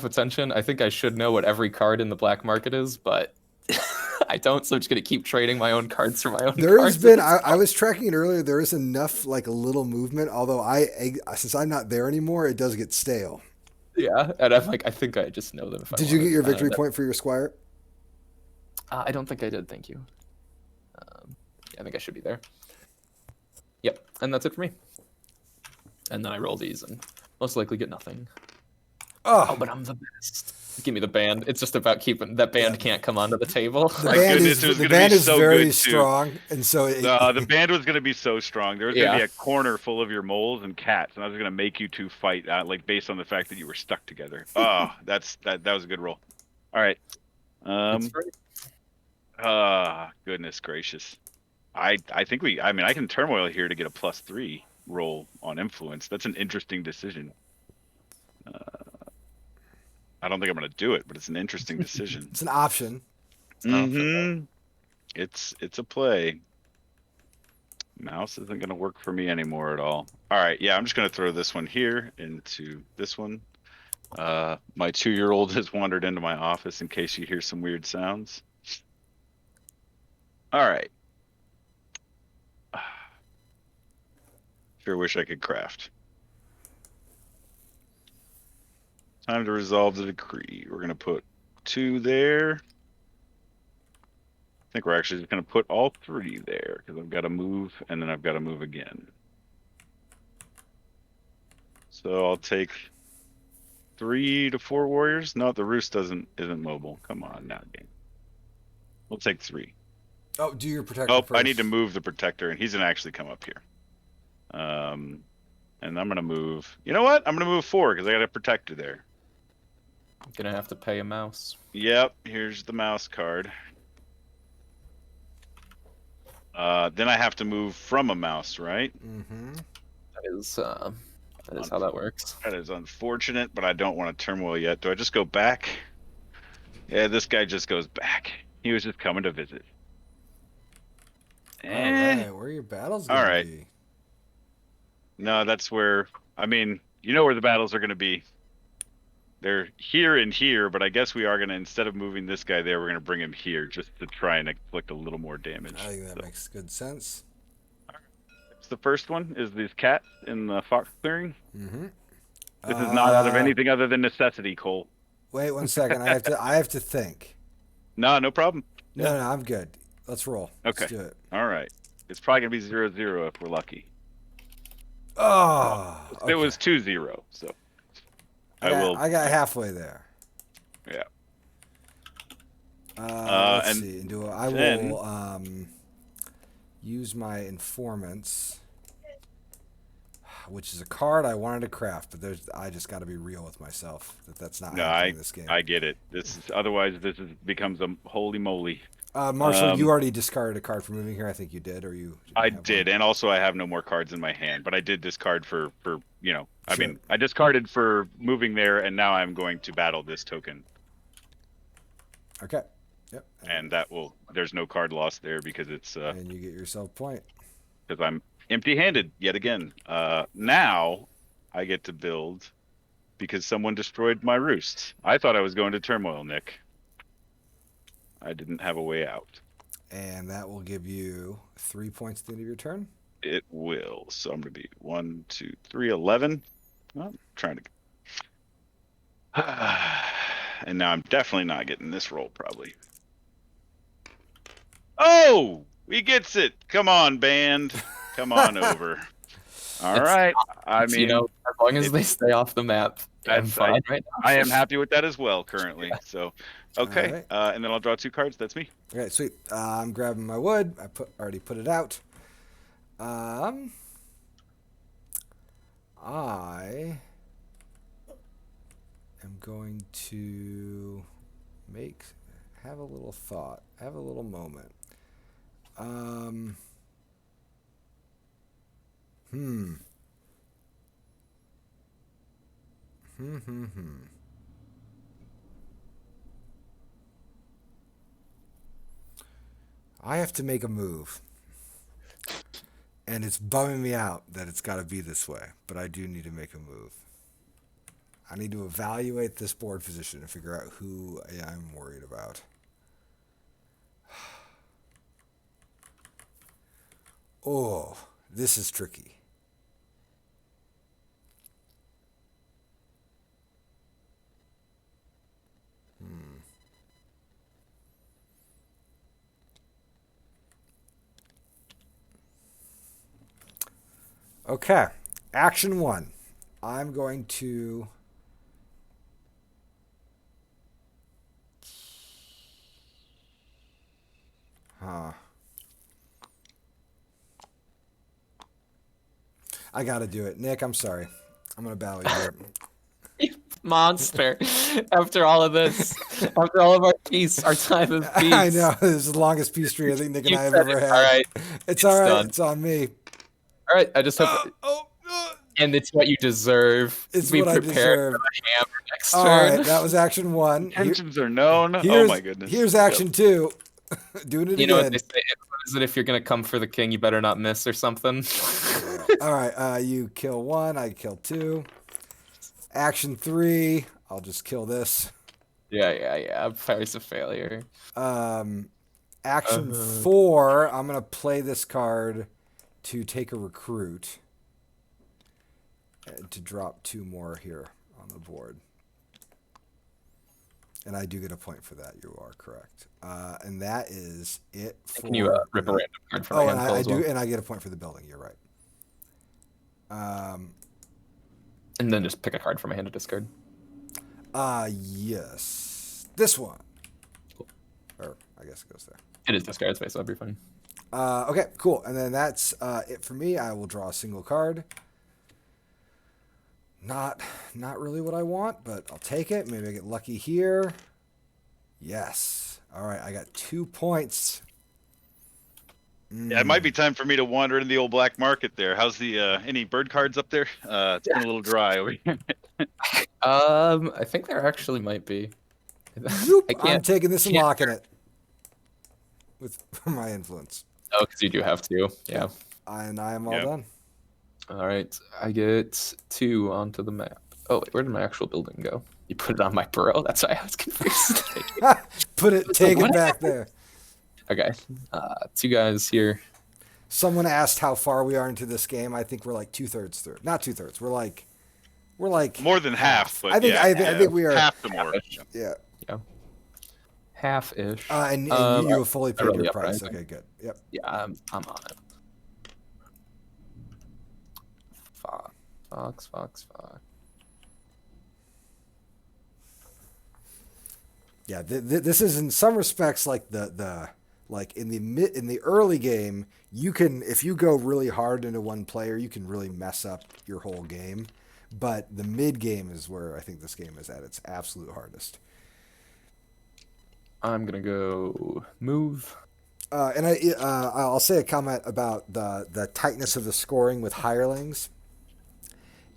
attention, I think I should know what every card in the black market is, but I don't, so I'm just gonna keep trading my own cards for my own. There cards. has been. I was tracking it earlier. There is enough like a little movement. Although since I'm not there anymore, it does get stale. Yeah, and I'm like, I think I just know them. Did you get your victory point for your squire? I don't think I did. Thank you. I think I should be there. Yep, and that's it for me. And then I roll these and most likely get nothing. Oh, but I'm the best. Give me the band. It's just about keeping that band can't come onto the table. The band is very strong, and so the band was going to be so strong. There was going to be a corner full of your moles and cats, and I was going to make you 2 fight, like based on the fact that you were stuck together. Oh, that was a good roll. All right. It's free. Goodness gracious. I think I mean I can turmoil here to get a +3 roll on influence. That's an interesting decision. I don't think I'm gonna do it, but it's an interesting decision. It's an option. Mm-hmm. It's a play. Mouse isn't gonna work for me anymore at all. All right, yeah, I'm just gonna throw this one here into this one. My 2-year-old has wandered into my office in case you hear some weird sounds. All right. Sure wish I could craft. Time to resolve the decree. We're gonna put 2 there. I think we're actually just gonna put all 3 there because I've got to move and then I've got to move again. So I'll take 3 to 4 warriors. No, the roost isn't mobile. Come on now, game. We'll take 3. Oh, do your protector Oh, first. I need to move the protector, and he's gonna actually come up here. And I'm gonna move. You know what? I'm gonna move 4 because I got a protector there. I'm gonna have to pay a mouse. Yep. Here's the mouse card. Then I have to move from a mouse, right? Mm-hmm. That is how that works. That is unfortunate, but I don't want to turmoil yet. Do I just go back? Yeah, this guy just goes back. He was just coming to visit. All right, where are your battles going to be? No, that's where, I mean, you know where the battles are going to be. They're here and here, but I guess we are going to, instead of moving this guy there, we're going to bring him here just to try and inflict a little more damage. I think that makes good sense. The first one is these cats in the fox clearing. Mm-hmm. This is not out of anything other than necessity, Cole. Wait 1 second. I have to think. No problem. No, I'm good. Let's roll. Okay. Let's do it. All right. It's probably going to be 0-0 if we're lucky. Oh, okay. It was 2-0, so I got halfway there. Yeah. Let's see. I will use my informants, which is a card I wanted to craft, but I just got to be real with myself that's not happening in this game. I get it. Otherwise becomes a holy moly. Marshall, you already discarded a card for moving here. I think you did, or you? I did, and also I have no more cards in my hand. But I did discard for Sure. I mean, I discarded for moving there, and now I'm going to battle this token. Okay. Yep. And there's no card loss there because it's. And you get yourself a point. Because I'm empty-handed yet again. Now I get to build because someone destroyed my roost. I thought I was going to turmoil, Nick. I didn't have a way out. And that will give you 3 points at the end of your turn. It will. So I'm going to be 1, 2, 3, 11. Well, I'm trying to. And now I'm definitely not getting this roll, probably. Oh! He gets it. Come on, band. Come on over. All right. I mean, as long as they stay off the map, I'm fine right now. I am happy with that as well currently. So, okay. Right. And then I'll draw 2 cards. That's me. Okay, sweet. I'm grabbing my wood. I already put it out. I am going to have a little thought, have a little moment. I have to make a move. And it's bumming me out that it's got to be this way, but I do need to make a move. I need to evaluate this board position and figure out who I'm worried about. Oh, this is tricky. Okay, action 1. I'm going to I got to do it. Nick, I'm sorry. I'm going to battle you here. monster. After all of this, after all of our peace, our time of peace. I know, this is the longest peace tree I think Nick and I have said ever it. had. All right. It's all right. done. It's on me. All right, I just hope. And it's what you deserve. It's Be what I prepared deserve. for the hammer next All turn. right, that was action 1. Intentions are known. Oh Here's, my goodness. Here's action 2. Doing it You know what again. they say? What is it? If you're gonna come for the king, you better not miss or something. All right, you kill 1, I kill 2. Action 3, I'll just kill this. Yeah. Fire's a failure. Action 4, I'm gonna play this card to take a recruit and to drop 2 more here on the board. And I do get a point for that. You are correct. And that is it for. Can you rip a random card from my and hand? I do, and I get a point for the building. You're right. And then just pick a card from my hand to discard. Yes, this one. Cool. Or I guess it goes there. It is discard space, so I'll be fine. Okay, cool. And then that's it for me. I will draw a single card. Not really what I want, but I'll take it. Maybe I get lucky here. Yes. All right, I got 2 points. Yeah, it might be time for me to wander into the old black market there. How's the any bird cards up there? It's been a little dry over here. I think there actually might be. I'm taking this and locking it with my influence. Oh, because you do have to. Yeah. And I am all done. All right, I get 2 onto the map. Oh, wait, where did my actual building go? You put it on my burrow? That's why I was confused. Take it back there. Okay, 2 guys here. Someone asked how far we are into this game. I think we're like 2/3 through. Not 2/3. We're like More than half. But I think we are half to more. Yeah. Half-ish. And you have fully paid really your up, price. right? Okay, good. Yep. Yeah, I'm on it. Fox. Yeah, this is in some respects like the like in the early game, you can, if you go really hard into one player, you can really mess up your whole game. But the mid game is where I think this game is at its absolute hardest. I'm gonna go move. And I'll say a comment about the tightness of the scoring with hirelings.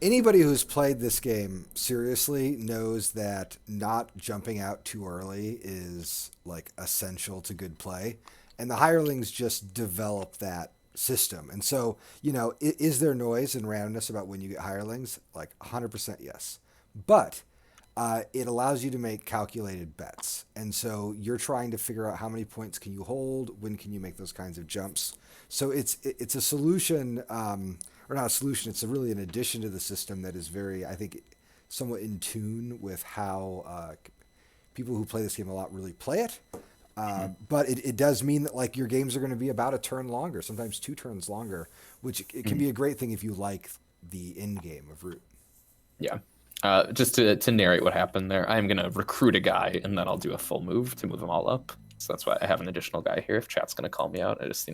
Anybody who's played this game seriously knows that not jumping out too early is like essential to good play. And the hirelings just develop that system. And so, is there noise and randomness about when you get hirelings? Like 100% yes. But it allows you to make calculated bets. And so you're trying to figure out how many points can you hold, when can you make those kinds of jumps. So it's a solution, or not a solution, it's really an addition to the system that is very, I think, somewhat in tune with how people who play this game a lot really play it. But it does mean that like your games are going to be about a turn longer, sometimes 2 turns longer, which it can be a great thing if you like the end game of Root. Yeah. Just to narrate what happened there, I'm going to recruit a guy, and then I'll do a full move to move them all up. So that's why I have an additional guy here. If chat's going to call me out, I just,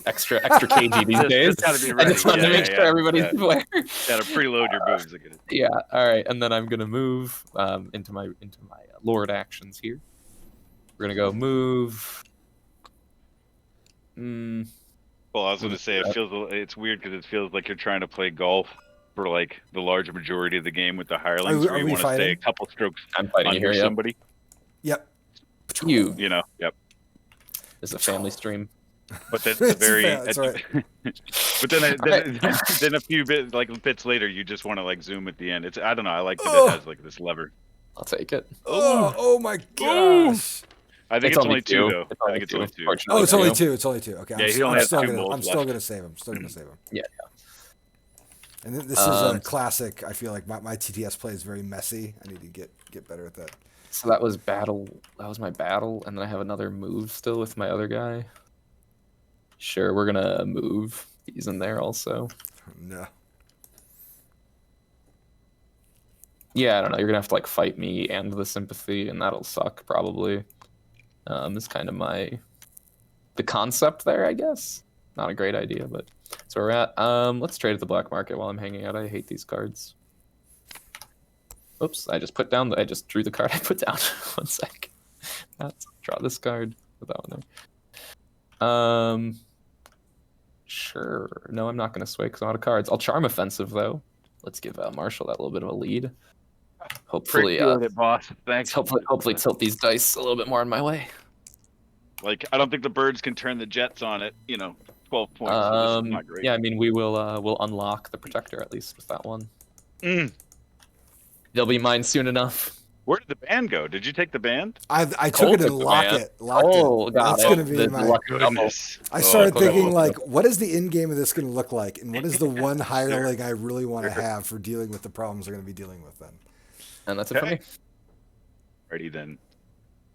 extra cagey these days. Gotta be I just wanted to make sure everybody's aware. Gotta preload your moves again. Yeah. All right. And then I'm going to move into my Lord actions here. We're going to go move. Well, I was going to say, it's weird because it feels like you're trying to play golf for like the large majority of the game with the hirelings, where you want to stay a couple strokes under somebody. Yep. Yep. It's a family stream. But that's a very. That's right. But then a few bits later, you just want to like zoom at the end. I don't know. I like that it has like this lever. I'll take it. Oh my gosh. I think it's only 2 though. I think it's only 2. Oh, it's only 2. It's only 2. Okay. Yeah, he only has 2 I'm molds still left. gonna save him. Yeah. And this is a classic. I feel like my TTS play is very messy. I need to get better at that. So that was battle. That was my battle, and then I have another move still with my other guy. Sure, we're gonna move. He's in there also. No. Yeah, I don't know. You're gonna have to like fight me and the sympathy, and that'll suck probably. Is kind of the concept there, I guess. Not a great idea, but that's where we're at. Let's trade at the black market while I'm hanging out. I hate these cards. Oops, I just put down. I just drew the card I put down. One sec. Let's draw this card. Put that one there. Sure. No, I'm not going to sway because I'm out of cards. I'll Charm Offensive though. Let's give Marshall that little bit of a lead. Hopefully, Appreciate it, boss. Thanks. hopefully tilt these dice a little bit more in my way. Like, I don't think the birds can turn the jets on it. 12 points. So this is not great. Yeah, I mean, we'll unlock the Protector at least with that one. Mm. They'll be mine soon enough. Where did the band go? Did you take the band? I Cole took it and took the locked band. it. Locked Oh, it. got That's it. gonna be The my. luck double. Goodness. I started cool. thinking like, what is the end game of this going to look like, and what is the one hireling I really want to have for dealing with the problems they're going to be dealing with then? And that's it for me. Ready then.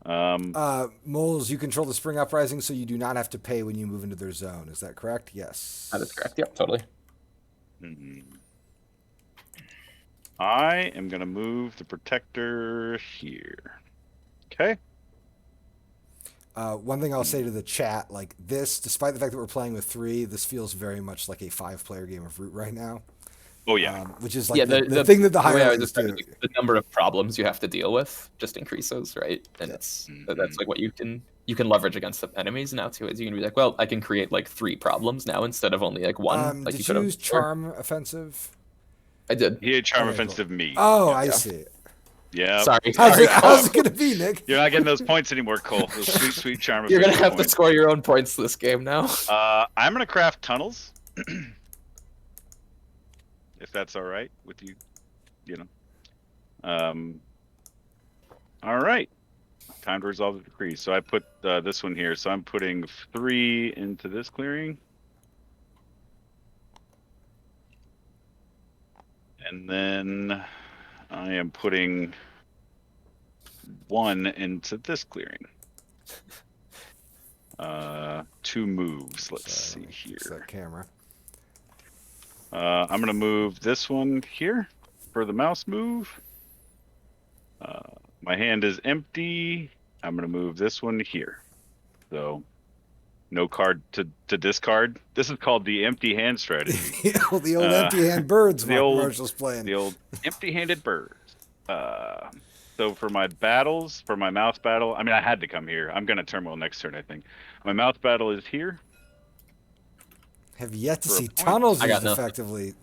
Moles, you control the Spring Uprising, so you do not have to pay when you move into their zone. Is that correct? Yes. That is correct. Yep, totally. I am going to move the Protector here. Okay. One thing I'll say to the chat, like this, despite the fact that we're playing with 3, this feels very much like a 5-player game of Root right now. Oh, yeah. Which is like the thing that the way I hirelings do. the number of problems you have to deal with just increases, right? And that's like what you can leverage against the enemies now too. Is you can be like, well, I can create like 3 problems now instead of only like 1. Like did you use Charm Offensive? I did. He had Charm Okay, Offensive me. Oh, I see. Yeah. Sorry. How's it going to be, Nick? You're not getting those points anymore, Cole. Those sweet, sweet Charm You're Offensive gonna have points. to score your own points this game now. I'm going to craft tunnels. If that's all right with you, all right. Time to resolve the decree. So I put this one here. So I'm putting 3 into this clearing. And then I am putting 1 into this clearing. 2 moves. Let's see here. It's that camera. I'm going to move this one here for the mouse move. My hand is empty. I'm going to move this one here. So no card to discard. This is called the empty hand strategy. The old empty hand birds Marshall's playing. The old empty-handed birds. So for my battles, for my mouse battle, I mean, I had to come here. I'm going to turmoil next turn, I think. My mouse battle is here. Have yet to see point. Tunnels I got used nothing. effectively.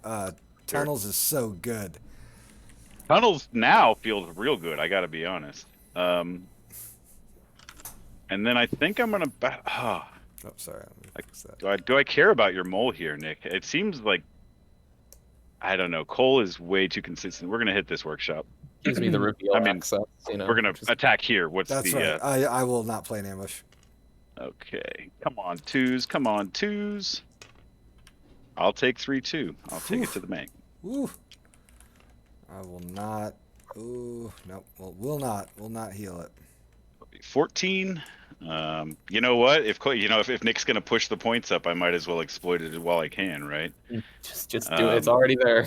Tunnels is so good. Tunnels now feels real good, I got to be honest. And then I think I'm going to... Oh, sorry. Fix that. Do I care about your mole here, Nick? It seems like... I don't know. Cole is way too consistent. We're going to hit this workshop. Gives me the reveal access. We're going to attack here. What's That's the... right. I will not play an ambush. Okay. Come on, 2s. Come on, 2s. I'll take 3-2. I'll take it to the bank. Ooh. I will not. Ooh, nope. Well, will not heal it. 14. You know what? If Nick's gonna push the points up, I might as well exploit it while I can, right? Just do it. It's already there.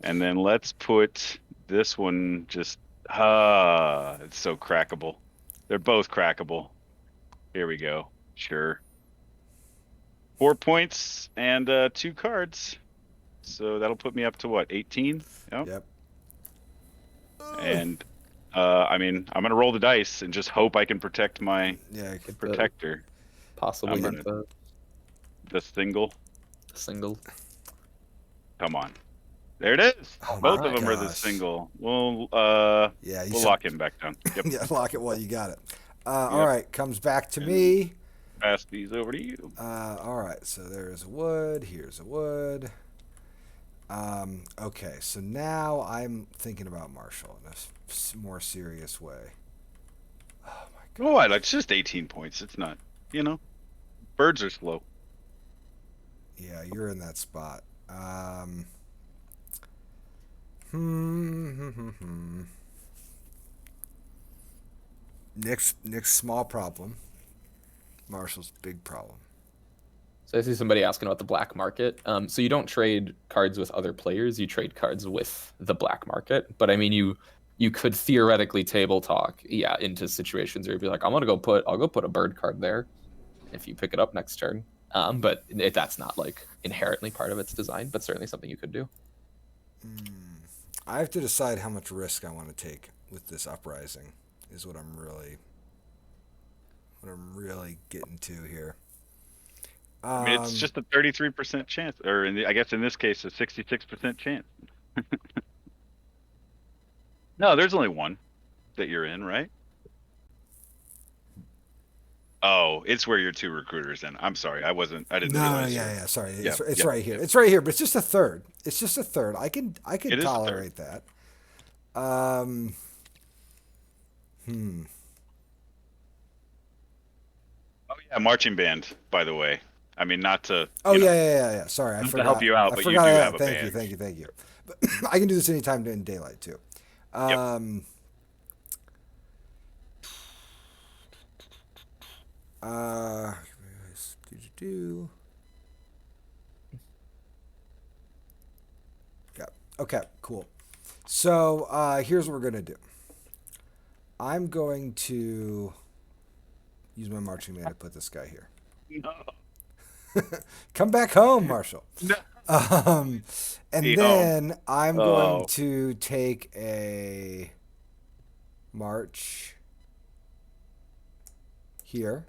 And then let's put this one just. It's so crackable. They're both crackable. Here we go. Sure. 4 points and 2 cards. So that'll put me up to what, 18? Yep. And I mean, I'm gonna roll the dice and just hope I can protect my Protector. Possibly I'm hit The single. single. Come on. There it is. Oh Both my of them are the gosh. single. We'll Yeah. we'll lock him back down. Yep. Yeah, lock it while you got it. All right, comes back to me. Pass these over to you. All right, so there's a wood. Here's a wood. Okay, so now I'm thinking about Marshall in a more serious way. Oh my god. What? It's just 18 points. It's not. Birds are slow. Yeah, you're in that spot. Nick's small problem. Marshall's big problem. So I see somebody asking about the black market. So you don't trade cards with other players. You trade cards with the black market. But I mean, you could theoretically table talk, into situations where you'd be like, I'll go put a bird card there if you pick it up next turn. But that's not like inherently part of its design, but certainly something you could do. I have to decide how much risk I want to take with this uprising. Is what I'm really getting to here. I mean, it's just a 33% chance, or I guess in this case, a 66% chance. No, there's only one that you're in, right? Oh, it's where your 2 recruiters in. I'm sorry, I didn't realize. Yeah. Sorry, Yeah, it's yeah, right here. yeah. It's right here, but it's just a third. It's just a third. I can It is a third. tolerate that. Oh yeah, marching band. By the way, I mean not to. Oh you know, yeah. Sorry, I not forgot. to help you out, I but forgot you do that. have a Thank band. you. But I can do this anytime in daylight too. Yep. Uh, yeah. Okay. Cool. So here's what we're gonna do. I'm going to use my marching man to put this guy here. No. Come back home, Marshall. No. And Be then home. I'm going to take a march here.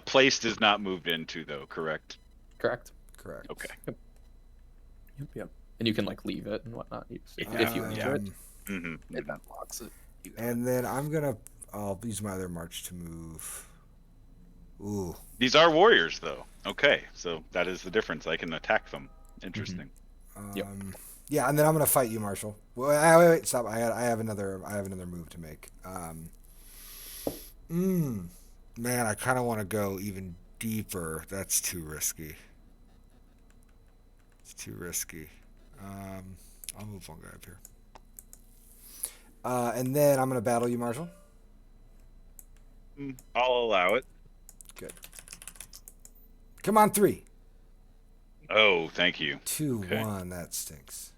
Placed is not moved into though, correct? Correct. Correct. Okay. Yep. And you can like leave it and whatnot if you want yeah. it. Mm-hmm. It unlocks it. And then I'll use my other march to move. Ooh. These are warriors though. Okay, so that is the difference. I can attack them. Interesting. Yep. Yeah, and then I'm gonna fight you, Marshall. Well, wait, stop. I have another move to make. Man, I kind of want to go even deeper. That's too risky. It's too risky. I'll move one guy up here. And then I'm gonna battle you, Marshall. I'll allow it. Good. Come on, 3. Oh, thank you. 2-1. That stinks.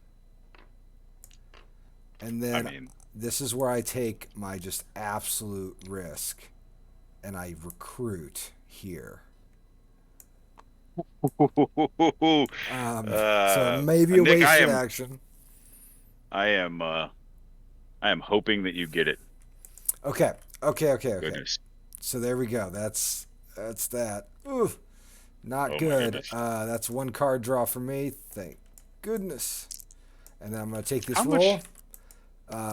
And then I mean, this is where I take my just absolute risk, and I recruit here. So maybe a Nick, wasted action. I am hoping that you get it. Okay. Goodness. So there we go. That's that. Ooh, not Oh, good. my goodness. That's 1 card draw for me. Thank goodness. And then I'm gonna take this How roll. much?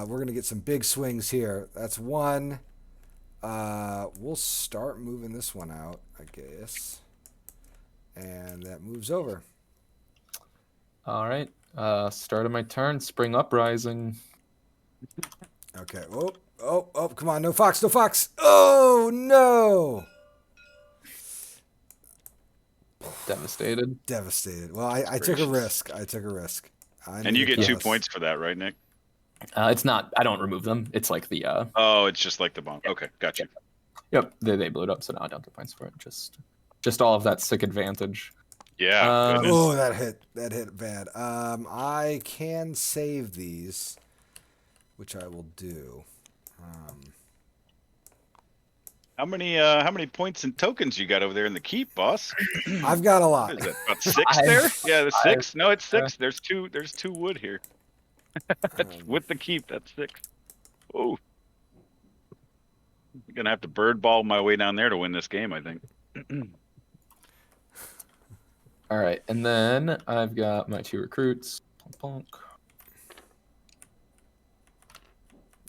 We're gonna get some big swings here. That's 1. We'll start moving this one out, I guess. And that moves over. All right. Start of my turn. Spring Uprising. Okay. Oh, come on. No fox. Oh, no. Devastated. Well, I took a risk. And you get 2 points for that, right, Nick? It's not. I don't remove them. It's like the. Oh, it's just like the bomb. Okay, got you. Yep. They blew it up, so now I don't get points for it. Just all of that sick advantage. Yeah. Goodness. Oh, that hit bad. I can save these, which I will do. How many points and tokens you got over there in the keep, boss? I've got a lot. What is that, about 6 there? Yeah, the 6. No, it's 6. There's 2 wood here. With the keep, that's 6. Oh. I'm gonna have to bird ball my way down there to win this game, I think. All right, and then I've got my 2 recruits. Plonk.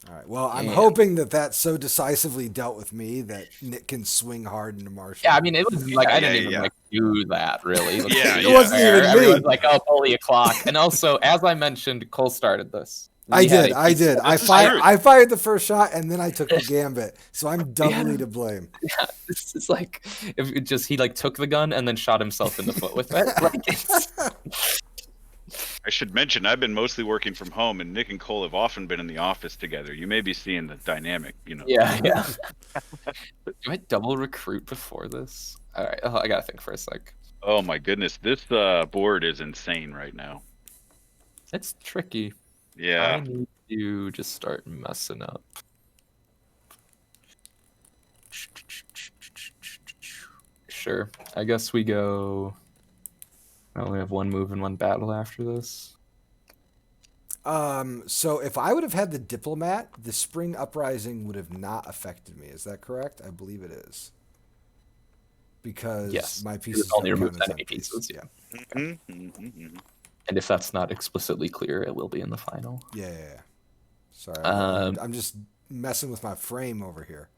All right. Well, I'm hoping that so decisively dealt with me that Nick can swing hard into Marshall. Yeah, I mean, it was like I didn't even like do that really. Yeah, it wasn't even me. Everyone's like, oh, bully o'clock. And also, as I mentioned, Cole started this. I did. I fired the first shot and then I took the gambit, so I'm doubly to blame. Yeah, this is like if it just he like took the gun and then shot himself in the foot with it. Like it's... I should mention I've been mostly working from home, and Nick and Cole have often been in the office together. You may be seeing the dynamic, you know. Yeah. Do I double recruit before this? All right, I gotta think for a sec. Oh my goodness, this board is insane right now. It's tricky. Yeah. I need to just start messing up. Sure. I guess we go. I only have one move and one battle after this. So if I would have had the Diplomat, the Spring Uprising would have not affected me. Is that correct? I believe it is. Because Yes. my It pieces only don't count removes as enemy empties. pieces. Yeah. Mm-hmm. And if that's not explicitly clear, it will be in the final. Yeah. Sorry, I'm just messing with my frame over here.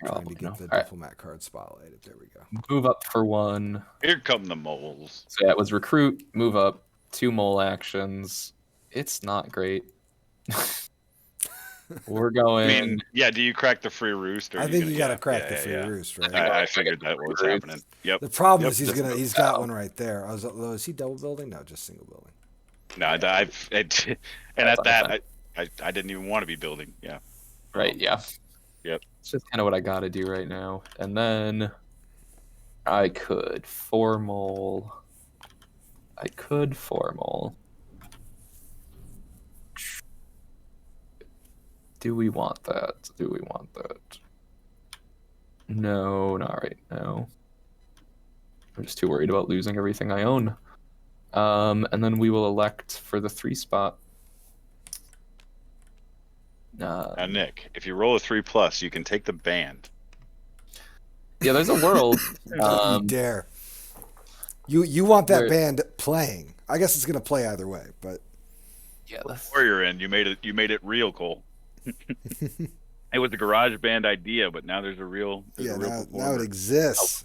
Trying to get the Diplomat card spotlighted. There we go. Move up for 1. Here come the moles. So yeah, it was recruit, move up, 2 mole actions. It's not great. We're going. I mean, yeah. Do you crack the free roost? Or I think you got to crack the free roost, right? I figured that was happening. Yep. The problem is he's got one right there. Is he double building? No, just single building. No, and at that, I didn't even want to be building. Yeah. Right. Yeah. Yep. It's just kind of what I got to do right now. And then I could formal. Do we want that? No, not right now. I'm just too worried about losing everything I own. And then we will elect for the 3 spot. Now, Nick, if you roll a 3+, you can take the band. Yeah, there's a world. Don't you dare. You want that band playing. I guess it's gonna play either way, but yeah, warrior in. You made it real, Cole. It was a garage band idea, but now there's a real now it exists.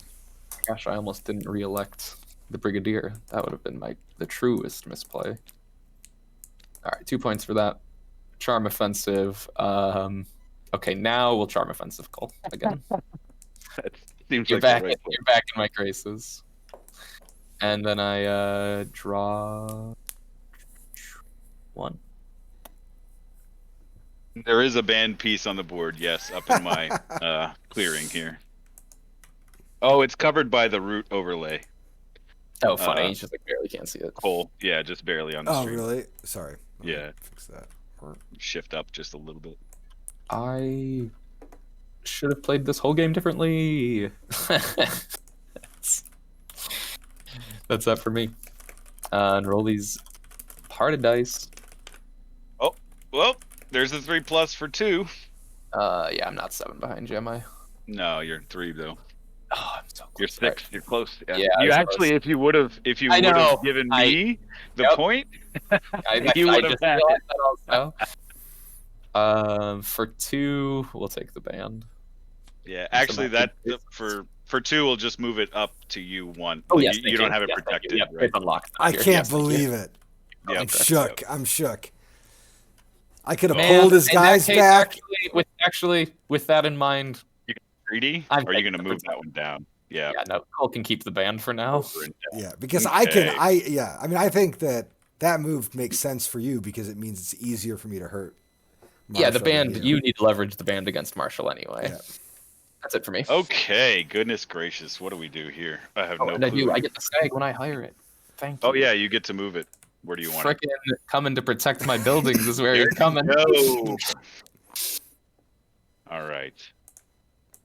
Oh, gosh, I almost didn't re-elect the Brigadier. That would have been the truest misplay. All right, 2 points for that. Charm offensive. Okay, now we'll charm offensive, Cole, again. That seems you're like back in my graces. And then I draw 1. There is a band piece on the board, yes, up in my clearing here. Oh, it's covered by the root overlay. Oh, funny. You just barely can't see it. Cole, yeah, just barely on the stream. Oh, really? Sorry. Yeah. Fix that. Shift up just a little bit. I should have played this whole game differently. That's that for me. And roll these parted dice. Oh, well, there's a 3+ for 2. Yeah, I'm not 7 behind you, am I? No, you're 3 though. Oh, I'm so close. You're 6. Right. You're close. Yeah. You actually, close. if you would have given me the point, you would have had it. Also. For 2, we'll take the band. Yeah, actually, that for 2, we'll just move it up to you 1. Oh, yes, you don't have it protected. Yep, right? it's unlocked. I can't believe it. Yep. I'm shook. I'm shook. I could have pulled his guys back. With that in mind, you greedy? Or are you going to move that one down? Yeah. Yeah, no, Cole can keep the band for now. Yeah, because I think that move makes sense for you because it means it's easier for me to hurt. Yeah, the band, you need to leverage the band against Marshall anyway. Yeah. That's it for me. Okay, goodness gracious. What do we do here? I have no clue. I get the stag when I hire it. Thank you. Oh, yeah, you get to move it. Where do you want it? Frickin' coming to protect my buildings is where he's coming. No. All right.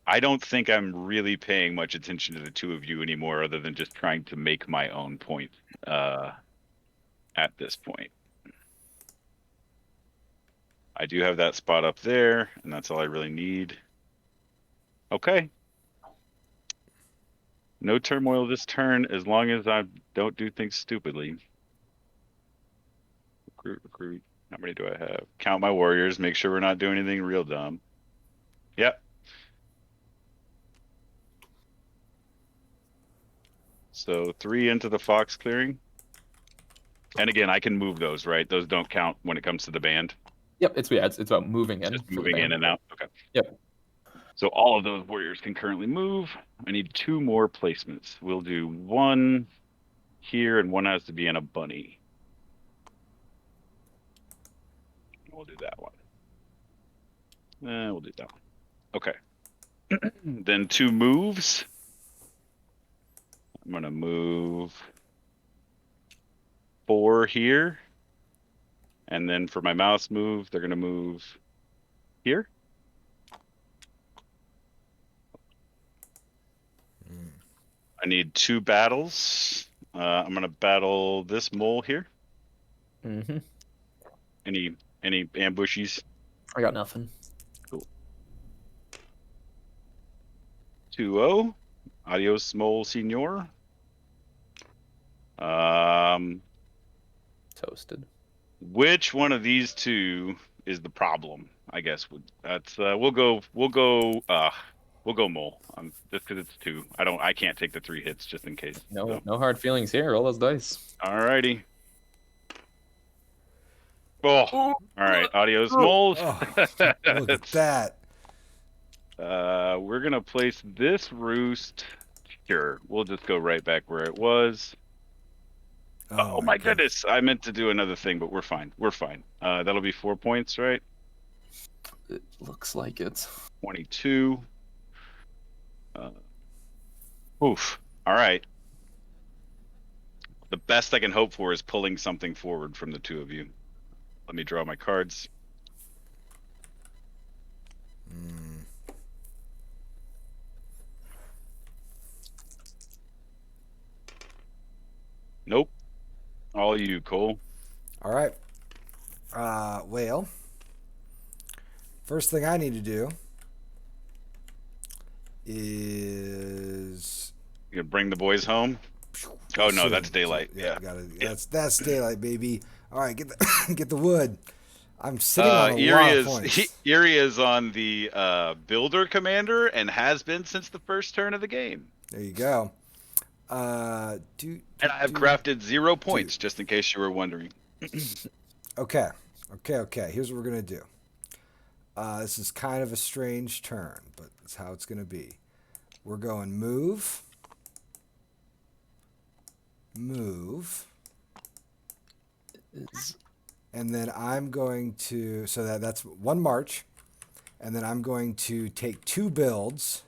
I don't think I'm really paying much attention to the 2 of you anymore other than just trying to make my own point at this point. I do have that spot up there, and that's all I really need. Okay. No turmoil this turn as long as I don't do things stupidly. Recruit. How many do I have? Count my warriors. Make sure we're not doing anything real dumb. Yep. So 3 into the fox clearing. And again, I can move those, right? Those don't count when it comes to the band. Yep, it's about moving in. Just moving in and out. Okay. Yep. So all of those warriors can currently move. I need 2 more placements. We'll do 1 here, and 1 has to be in a bunny. We'll do that one. We'll do that one. Okay. Then 2 moves. I'm going to move 4 here. And then for my mouse move, they're going to move here. I need 2 battles. I'm gonna battle this mole here. Mm-hmm. Any ambushies? I got nothing. Cool. 2-0. Adios, mole senor. Toasted. Which one of these two is the problem? I guess that's we'll go mole. Just because it's 2. I can't take the 3 hits just in case. No hard feelings here. Roll those dice. Alrighty. Oh, all right. Adios, moles. Look at that. We're gonna place this roost. Sure, we'll just go right back where it was. Oh my goodness! I meant to do another thing, but we're fine. We're fine. That'll be 4 points, right? It looks like it. 22. Oof. All right. The best I can hope for is pulling something forward from the 2 of you. Let me draw my cards. Nope. All you, Cole. All right. Well, first thing I need to do is You gonna bring the boys home? Oh no, that's daylight. Yeah. That's daylight, baby. All right, get the get the wood. I'm sitting on a lot of points. Eyrie is on the builder commander and has been since the first turn of the game. There you go. And I have crafted 0 points, just in case you were wondering. Okay. Here's what we're gonna do. This is kind of a strange turn, but it's how it's gonna be. We're going move, and then I'm going to that's 1 march, and then I'm going to take 2 builds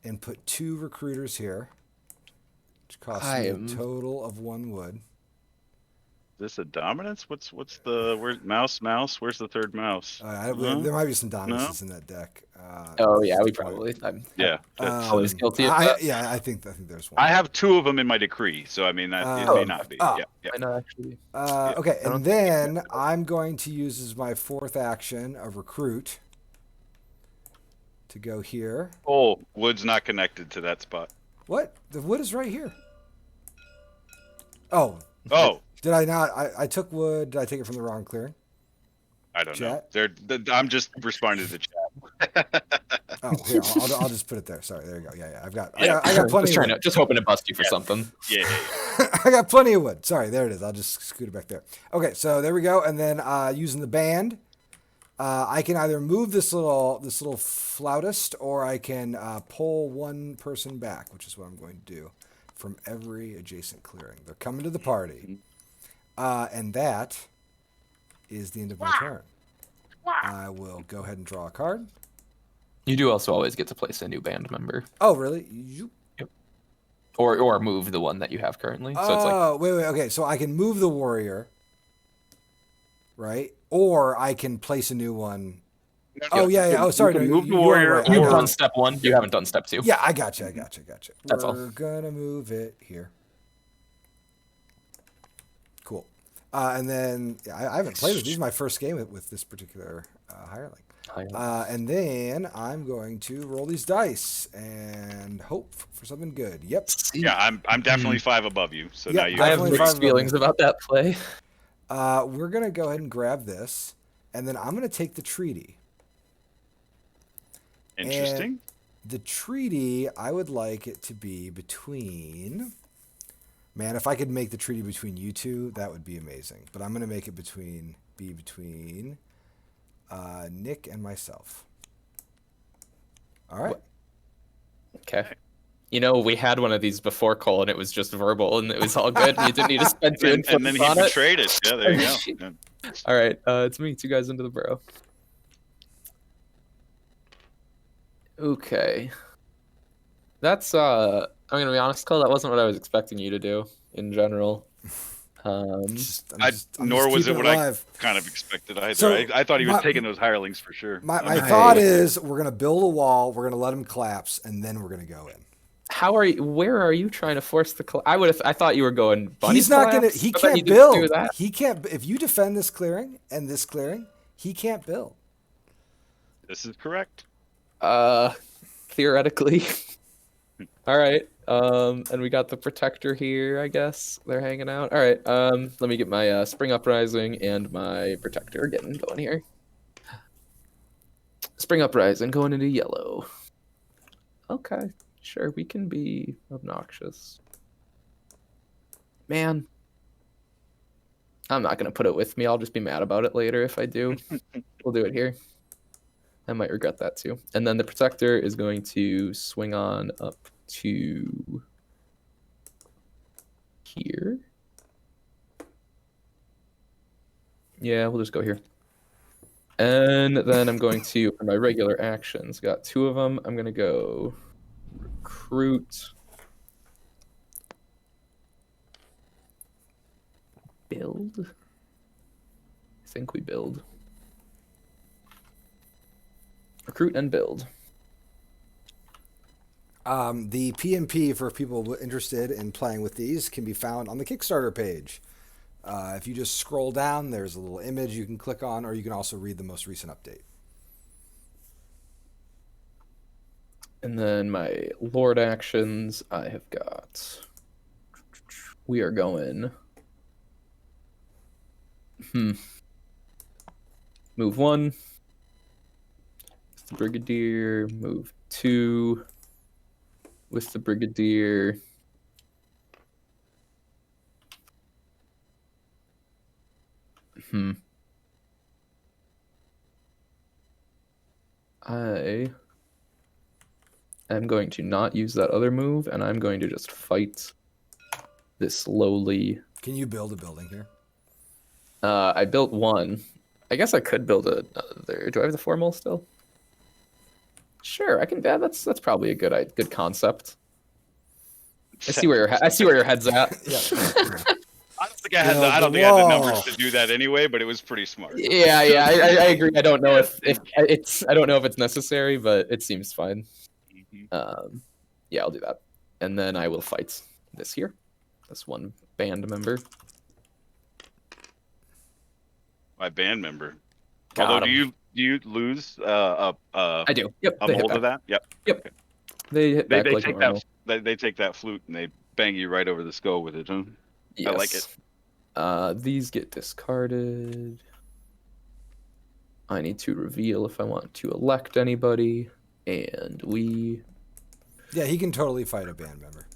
and put 2 recruiters here, which costs me a total of 1 wood. Is this a dominance? Where's mouse? Where's the 3rd mouse? There might be some dominances in that deck. We probably. Always guilty of that. I think there's one. I have 2 of them in my decree, so I mean it may not be. Yeah. I know actually. Okay, and then I'm going to use as my 4th action a recruit to go here. Oh, wood's not connected to that spot. What? The wood is right here. Oh. Did I not? I took wood. Did I take it from the wrong clearing? I don't know. I'm just responding to the chat. Oh, here, I'll just put it there. Sorry, there you go. Yeah, I got plenty. Just hoping to bust you for something. Yeah. I got plenty of wood. Sorry, there it is. I'll just scoot it back there. Okay, so there we go. And then using the band, I can either move this little flautist, or I can pull 1 person back, which is what I'm going to do from every adjacent clearing. They're coming to the party, and that is the end of my turn. I will go ahead and draw a card. You do also always get to place a new band member. Oh, really? Yep. Or move the one that you have currently. So it's like, wait. Okay, so I can move the warrior, right? Or I can place a new one. Oh, yeah. Oh, sorry. You can move the warrior. Right. You've done step 1. You haven't done step 2. Yeah, I got you. That's all. We're gonna move it here. Cool. And then I haven't played this. This is my first game with this particular hireling. And then I'm going to roll these dice and hope for something good. Yep. Yeah, I'm definitely 5 above you. So now you. I have mixed feelings about that play. We're gonna go ahead and grab this, and then I'm gonna take the treaty. Interesting. And the treaty, I would like it to be between. Man, if I could make the treaty between you two, that would be amazing. But I'm gonna make it between Nick and myself. All right. Okay. You know, we had one of these before, Cole, and it was just verbal, and it was all good. You didn't need to spend 2 inputs and then he betrayed it. Yeah, there you go. Yeah. All right, it's me. 2 guys into the burrow. Okay. That's I'm gonna be honest, Cole. That wasn't what I was expecting you to do in general. Nor was it what I kind of expected either. So I thought he was taking those hirelings for sure. My thought is we're going to build a wall, we're going to let him collapse, and then we're going to go in. How are you? Where are you trying to force the? I thought you were going. Bunny He's not gonna. collapse, He but then can't you didn't do build. that. He can't. If you defend this clearing and this clearing, he can't build. This is correct. Theoretically. All right. And we got the protector here. I guess they're hanging out. All right. Let me get my Spring Uprising and my protector getting going here. Spring Uprising going into yellow. Okay. Sure, we can be obnoxious. Man. I'm not going to put it with me. I'll just be mad about it later if I do. We'll do it here. I might regret that too. And then the protector is going to swing on up to here. Yeah, we'll just go here. And then I'm going to, for my regular actions, got 2 of them. I'm going to go recruit, build. I think we build. Recruit and build. The PMP for people interested in playing with these can be found on the Kickstarter page. If you just scroll down, there's a little image you can click on, or you can also read the most recent update. And then my Lord actions, I have got. We are going. Move 1. The Brigadier, move 2 with the Brigadier. I am going to not use that other move, and I'm going to just fight this lowly. Can you build a building here? I built 1. I guess I could build another. Do I have the formal still? Sure, I can. Yeah, that's probably a good concept. I see where your head's at. I don't think I had the numbers to do that anyway, but it was pretty smart. Yeah, I agree. I don't know if it's necessary, but it seems fine. Yeah, I'll do that, and then I will fight this here, this one band member. My band member. Got Although, him. do you lose I do. Yep. a mold of that? Yep. Yep. They hit back like normal. They take that flute and they bang you right over the skull with it, huh? Yes. I like it. These get discarded. I need to reveal if I want to elect anybody, and we. Yeah, he can totally fight a band member.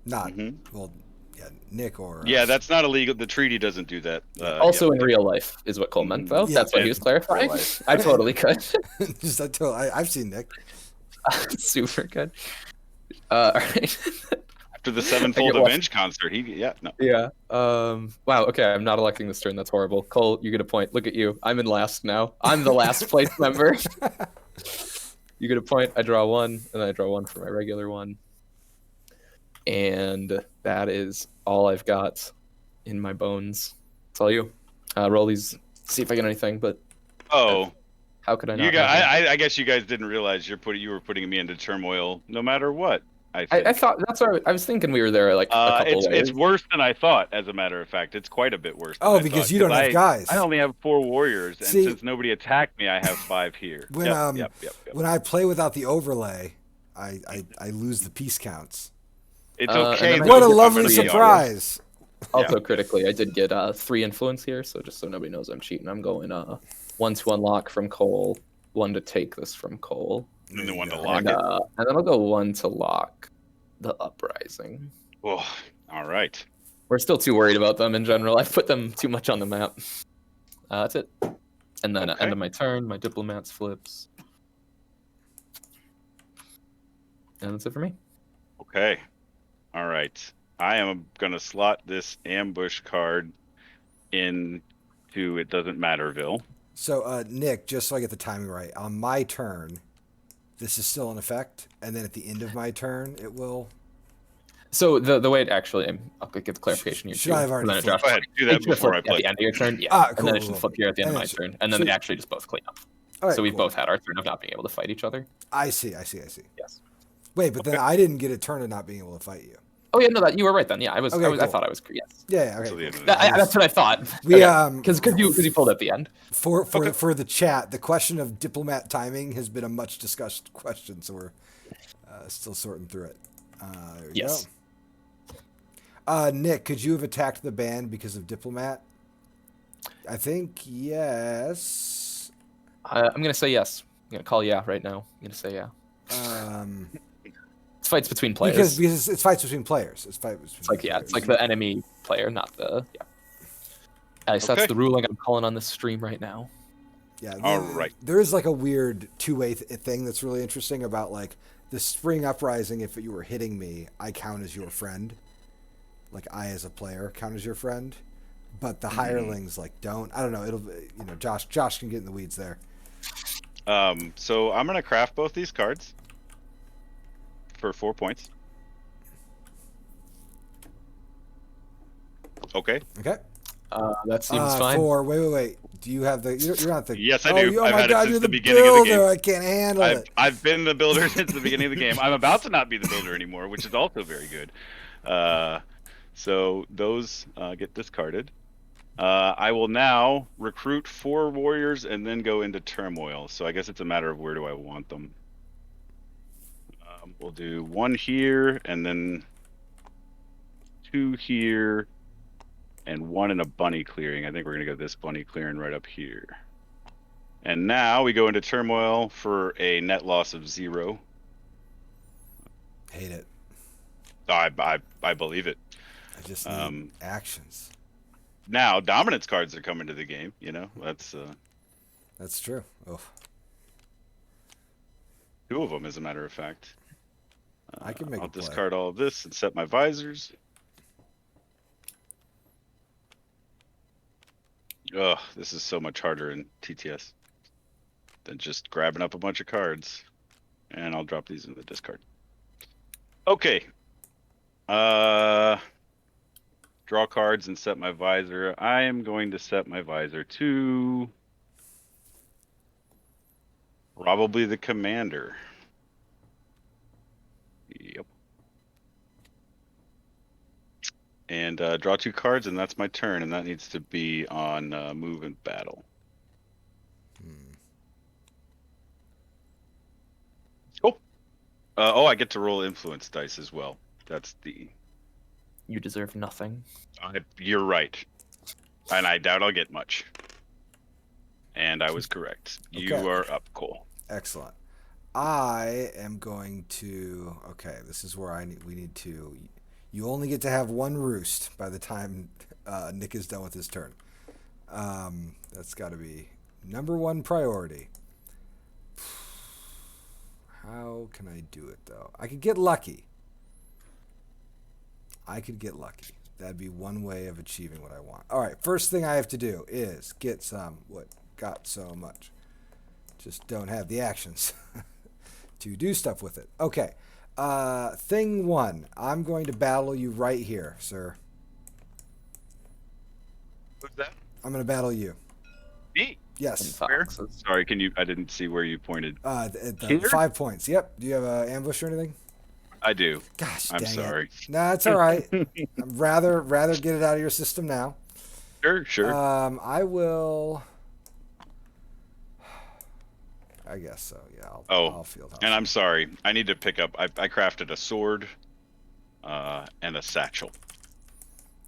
Not well. Yeah, Nick or. Yeah, that's not illegal. The treaty doesn't do that. Also, in real life is what Cole meant, though. That's what he was clarifying. I totally could. I've seen Nick. Super good. All right. After the Sevenfold Avenge concert, Yeah. Wow. Okay, I'm not electing this turn. That's horrible. Cole, you get a point. Look at you. I'm in last now. I'm the last place member. You get a point. I draw 1, and then I draw 1 for my regular one. And that is all I've got in my bones. It's all you. Roll these. See if I get anything. But how could I not? I guess you guys didn't realize you were putting me into turmoil no matter what. I thought that's what I was thinking. We were there like a couple ways. It's worse than I thought. As a matter of fact, it's quite a bit worse. Because you don't have guys. I only have 4 warriors, and since nobody attacked me, I have 5 here. When I play without the overlay, I lose the piece counts. It's okay. What a lovely surprise! Also, critically, I did get 3 influence here, so just so nobody knows I'm cheating, I'm going 1 to unlock from Cole, 1 to take this from Cole. And then 1 to lock it. And then I'll go 1 to lock the Uprising. Oh, all right. We're still too worried about them in general. I've put them too much on the map. That's it. And then at end of my turn, my Diplomats flips. And that's it for me. Okay. All right. I am going to slot this ambush card into It Doesn't Matterville. So, Nick, just so I get the timing right, on my turn, this is still in effect, and then at the end of my turn, it will. So the way it actually, I'll get the clarification here. Should I have already? Go ahead, do that before I play. At the end of your turn, yeah. Cool, and then it should flip here at the end of my turn, and then they actually just both clean up. All right, so we've both had our turn of not being able to fight each other. I see. Yes. Wait, but then I didn't get a turn of not being able to fight you. Oh yeah, no, that you were right then. Yeah, I was. Okay, I cool. thought I was. Yes. Yeah, Till the okay. end of Cool. the That's what I thought. We because you pulled at the end. For Okay. the chat, the question of diplomat timing has been a much discussed question, so we're still sorting through it. There we Yes. go. Nick, could you have attacked the band because of diplomat? I think yes. I'm gonna say yes. I'm gonna call yeah right now. I'm gonna say yeah. It's fights between players. Because it's fights between players. It's like players. it's like the enemy player, not the yeah. Nice, Okay. that's the ruling I'm calling on this stream right now. Yeah. All right. There is like a weird two-way thing that's really interesting about like the Spring Uprising. If you were hitting me, I count as your friend. Like I, as a player, count as your friend. But the hirelings like don't. I don't know. It'll Josh can get in the weeds there. So I'm gonna craft both these cards for 4 points. Okay. Okay. That seems fine. Wait. Do you have the? You're not the. Yes, I do. Oh I've my had it God, since you're the the beginning of the builder. game. I can't handle it. I've been the builder since the beginning of the game. I'm about to not be the builder anymore, which is also very good. So those get discarded. I will now recruit 4 warriors and then go into turmoil. So I guess it's a matter of where do I want them. We'll do 1 here and then 2 here and 1 in a bunny clearing. I think we're going to go this bunny clearing right up here. And now we go into turmoil for a net loss of 0. Hate it. I believe it. I just need actions. Now dominance cards are coming to the game. That's true. Oh, 2 of them, as a matter of fact. I can make. I'll a play. discard all of this and set my visors. Ugh, this is so much harder in TTS than just grabbing up a bunch of cards. And I'll drop these in the discard. Okay. Draw cards and set my visor. I am going to set my visor to probably the commander. Yep. And draw 2 cards, and that's my turn, and that needs to be on move and battle. Cool. I get to roll influence dice as well. That's the... You deserve nothing. You're right. And I doubt I'll get much. And I was correct. You Okay. are up, Cole. Excellent. I am going to. Okay, this is where we need to. You only get to have 1 roost by the time Nick is done with his turn. That's got to be number 1 priority. How can I do it though? I could get lucky. That'd be one way of achieving what I want. All right, first thing I have to do is get some. What got so much? Just don't have the actions to do stuff with it. Okay. Thing 1. I'm going to battle you right here, sir. Who's that? I'm going to battle you. Me? Yes. Where? Sorry, I didn't see where you pointed. At 5 points. Yep. Do you have an ambush or anything? I do. Gosh, I'm dang sorry. it. Nah, it's all right. I'd rather get it out of your system now. Sure. I will. I guess so. Yeah. I'll field house. And I'm sorry. I need to pick up. I crafted a sword, and a satchel.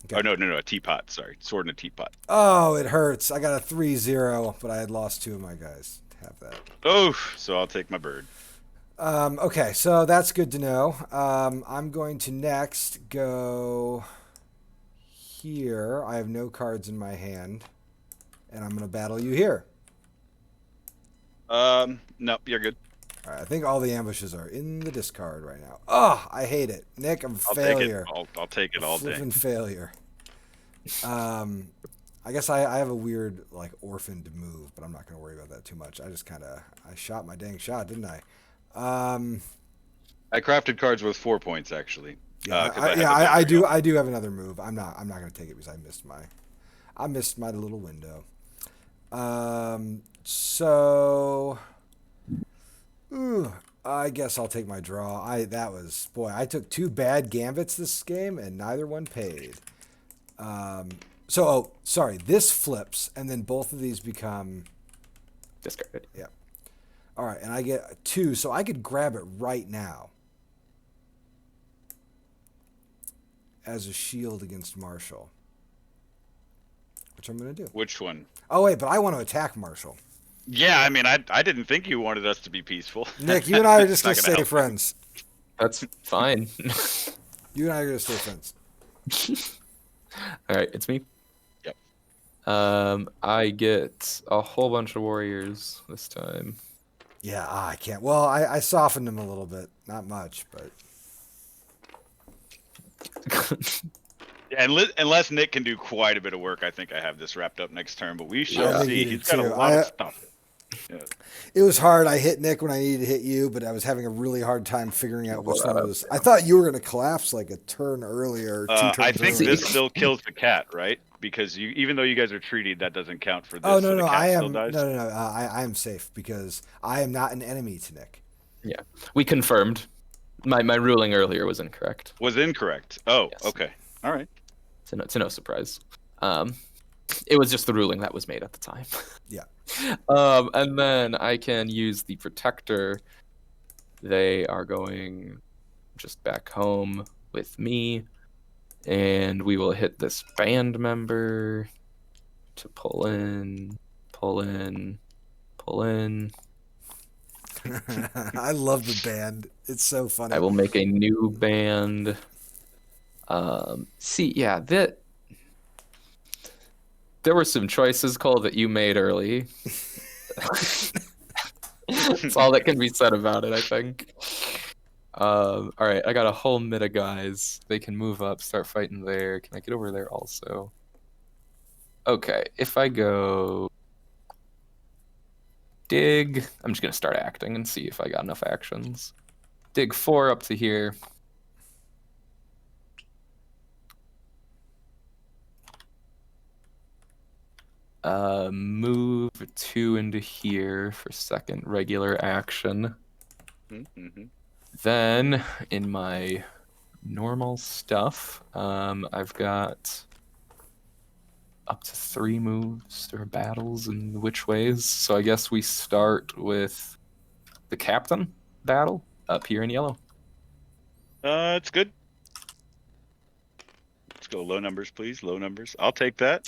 Okay. Oh no, a teapot. Sorry, sword and a teapot. Oh, it hurts. I got a 3-0, but I had lost 2 of my guys. Have that. Oh, so I'll take my bird. Okay, so that's good to know. I'm going to next go here. I have no cards in my hand, and I'm going to battle you here. No, you're good. All right, I think all the ambushes are in the discard right now. Oh, I hate it. Nick, I'm a failure. I'll take it all day. Flippin' failure. I guess I have a weird, like, orphaned move, but I'm not going to worry about that too much. I just I shot my dang shot, didn't I? I crafted cards with 4 points, actually. Yeah, 'cause I do have another move. I'm not going to take it because I missed my little window. So, I guess I'll take my draw. I took 2 bad gambits this game, and neither one paid. Sorry, this flips, and then both of these become... Discarded. Yeah. All right, and I get 2, so I could grab it right now as a shield against Marshall, which I'm going to do. Which one? Oh, wait, but I want to attack Marshall. Yeah, I mean, I didn't think you wanted us to be peaceful. Nick, you and I are just going It's to not stay gonna help. friends. That's fine. You and I are going to stay friends. All right, it's me. Yep. I get a whole bunch of warriors this time. Yeah, I can't. Well, I softened him a little bit. Not much, but... Yeah, unless Nick can do quite a bit of work, I think I have this wrapped up next turn. But we I shall think see. you do He's got a too. lot of stuff. Yeah. It was hard. I hit Nick when I needed to hit you, but I was having a really hard time figuring out which one was... I thought you were going to collapse like a turn earlier. 2 turns I think earlier. this still kills the cat, right? Because even though you guys are treated, that doesn't count for this. Oh, so no, the no, cat I still am... dies? No, I am safe because I am not an enemy to Nick. Yeah, we confirmed. My ruling earlier was incorrect. Was incorrect. Oh, Yes. okay. All right. To no surprise. It was just the ruling that was made at the time. Yeah. And then I can use the Protector. They are going just back home with me, and we will hit this band member to pull in. I love the band. It's so funny. I will make a new band. Yeah, there were some choices, Cole, that you made early. That's all that can be said about it, I think. All right, I got a whole mid of guys. They can move up, start fighting there. Can I get over there also? Okay, if I go dig, I'm just gonna start acting and see if I got enough actions. Dig 4 up to here. Move 2 into here for second regular action. Mm-hmm. Then in my normal stuff, I've got up to 3 moves or battles in which ways. So I guess we start with the captain battle up here in yellow. It's good. Let's go low numbers, please. Low numbers. I'll take that.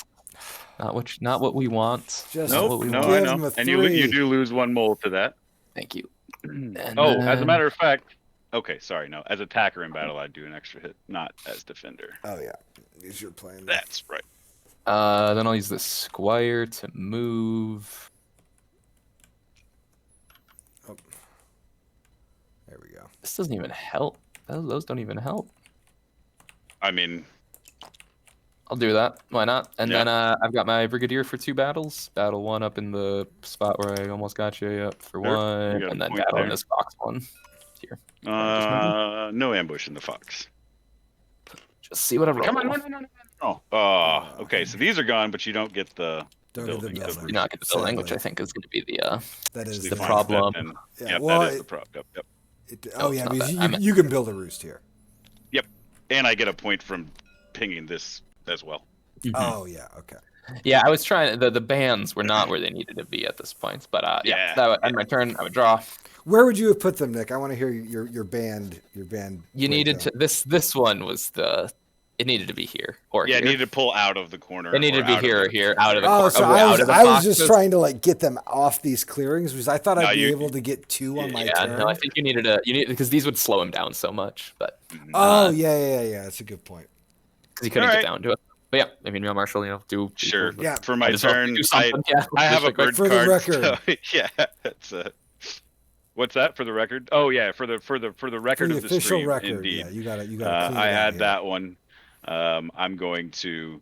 Not what we want. Just not Nope. what we No, want. I Give know. him a And 3. you do lose 1 mole to that. Thank you. Oh, as a matter of fact, okay, sorry, no. As attacker in battle, I'd do an extra hit, not as defender. Oh, yeah. Because you're playing. That's right. Then I'll use the squire to move. Oh. There we go. This doesn't even help. Those don't even help. I mean, I'll do that. Why not? And Yeah. then I've got my brigadier for 2 battles. Battle 1 up in the spot where I almost got you up for Sure. 1, You got a and then point battle in there. this box 1 here. no ambush in the fox. Just see what I roll. Come on, no. Oh, okay, so these are gone, but you don't get the Don't get the building. building. You not get the building, which I Sadly. think is going to be the That is the thing. problem. Yeah, Yep, well, that is the problem. Yep. Oh, it's yeah, not because that. I meant- you can build a roost here. And I get a point from pinging this as well. Oh, yeah, okay. Yeah, I was trying. The bands were not where they needed to be at this point, but Yeah. That on my turn, I would draw. Where would you have put them, Nick? I want to hear your band. You Needed to this one was it needed to be here or Yeah, here. it needed to pull out of the corner. It needed or to be out here of or the- here, out of the Oh, corner. so out of the I was just boxes. trying to like get them off these clearings because I thought No, I'd be you- able to get 2 on my Yeah, turn. no, I think you need because these would slow him down so much, but Oh, yeah. That's a good point. because he couldn't Alright. get down to it. But yeah, I mean, Marshall, do Sure. Yeah. For my Might as well turn, do something, yeah. I have a Just like- bird For the card. record. So, yeah, it's what's that for the record? Oh yeah, for the record For the of the official stream, record, indeed. yeah, you got to clean I it out had here. that one. I'm going to,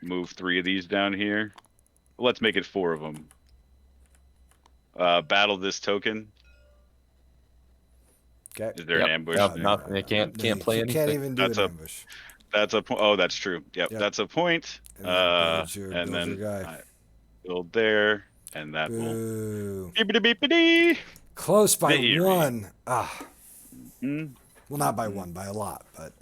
move 3 of these down here. Let's make it 4 of them. Battle this token. Okay. Is there an ambush? No, there? nothing. They can't No, play you anything. can't even do That's an a- ambush. That's a point. Oh, that's true. Yep, Yep. that's a point. And then build your and then guy. I build there, and that will. Boo. Beepity beepity. Close by The Eyrie. 1. Ah. Mm, Well, not by 1, by a lot, but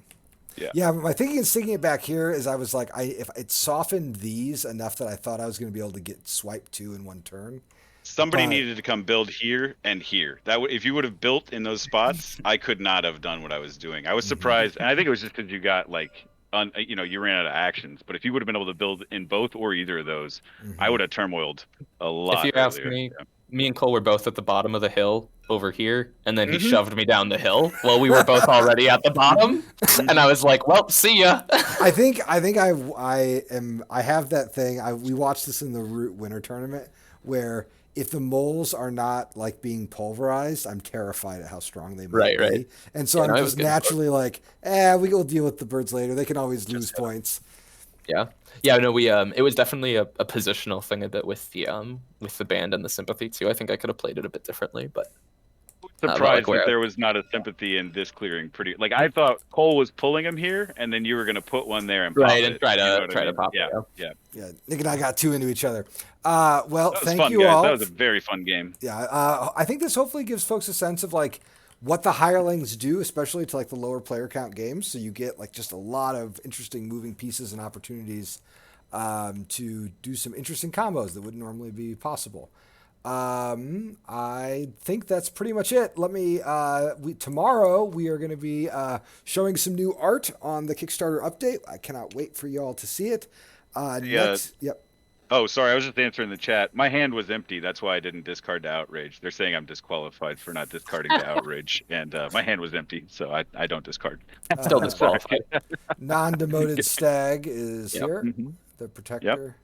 yeah. yeah. My thinking in sticking it back here is I was like, if it softened these enough that I thought I was going to be able to get swipe 2 in 1 turn. Somebody But- needed to come build here and here. If you would have built in those spots, I could not have done what I was doing. I was surprised, and I think it was just because you got like, you ran out of actions. But if you would have been able to build in both or either of those, I would have turmoiled a lot. If you ask earlier. me, Yeah. me and Cole were both at the bottom of the hill over here, and then he Mhm. shoved me down the hill while we were both already at the bottom. And I was like, "Well, see ya." I think I have that thing. We watched this in the Root Winter Tournament where if the moles are not like being pulverized, I'm terrified at how strong they might be. Right. And so Yeah, I'm no, it just was getting naturally like, we will deal with the birds later. They can always lose points. Yeah. No, we it was definitely a positional thing a bit with the band and the sympathy too. I think I could have played it a bit differently, but Surprised where- that there was not a sympathy in this clearing. Pretty like I thought Cole was pulling him here, and then you were gonna put one there and pop right it. and try You know to what I try to mean? pop Yeah, it. yeah. Yeah, Nick and I got 2 into each other. Well, That was thank fun, you guys. all. That was a very fun game. Yeah, I think this hopefully gives folks a sense of like what the hirelings do, especially to like the lower player count games. So you get like just a lot of interesting moving pieces and opportunities to do some interesting combos that wouldn't normally be possible. I think that's pretty much it. Let me. Tomorrow we are going to be showing some new art on the Kickstarter update. I cannot wait for y'all to see it. Yep. Oh, sorry. I was just answering the chat. My hand was empty. That's why I didn't discard the outrage. They're saying I'm disqualified for not discarding the outrage, and my hand was empty, so I don't discard. Still disqualified. Non-demoted stag is Yep. here. Mhm. The protector,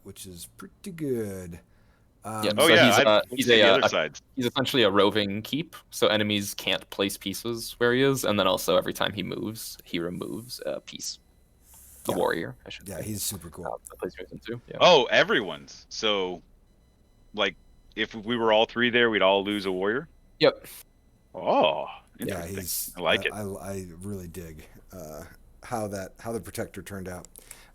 which is pretty good. Yeah, Oh so yeah, he's the a other sides. he's essentially a roving keep, so enemies can't place pieces where he is, and then also every time he moves, he removes a piece. A Yeah. warrior, I should Yeah, say. he's super cool. The place he moves into. Yeah. Oh, everyone's. So, like, if we were all 3 there, we'd all lose a warrior. Yep. Oh, Yeah, interesting. I like it. I really dig how the protector turned out.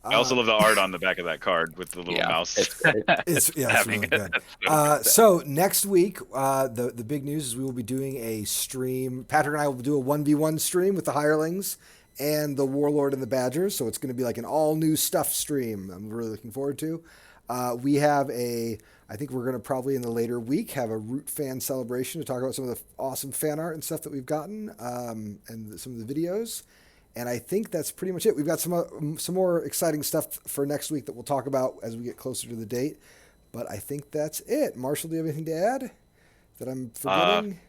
I also love the art on the back of that card with the little Yeah, mouse. it's great. It's Having really it. good. That's so good. So next week, the big news is we will be doing a stream. Patrick and I will do a 1v1 stream with the hirelings and the warlord and the badgers. So it's going to be like an all new stuff stream. I'm really looking forward to. We have I think we're going to probably in the later week have a Root fan celebration to talk about some of the awesome fan art and stuff that we've gotten and some of the videos. And I think that's pretty much it. We've got some more exciting stuff for next week that we'll talk about as we get closer to the date. But I think that's it. Marshall, do you have anything to add that I'm forgetting?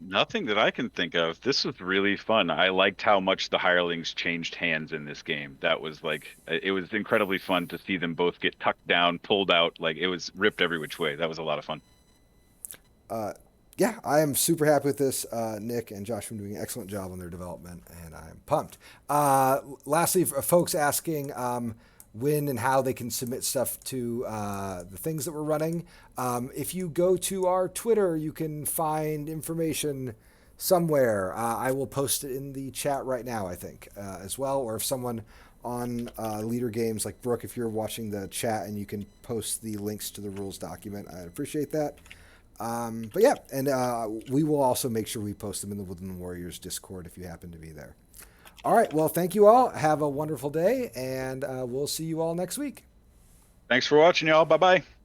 Nothing that I can think of. This was really fun. I liked how much the hirelings changed hands in this game. That was it was incredibly fun to see them both get tucked down, pulled out. Like it was ripped every which way. That was a lot of fun. Yeah, I am super happy with this. Nick and Josh are doing an excellent job on their development, and I'm pumped. Lastly, for folks asking when and how they can submit stuff to the things that we're running, if you go to our Twitter, you can find information somewhere. I will post it in the chat right now, I think, as well. Or if someone on Leader Games, like Brooke, if you're watching the chat and you can post the links to the rules document, I'd appreciate that. But yeah, and we will also make sure we post them in the Woodland Warriors Discord if you happen to be there. All right, well, thank you all. Have a wonderful day, and we'll see you all next week. Thanks for watching, y'all. Bye bye.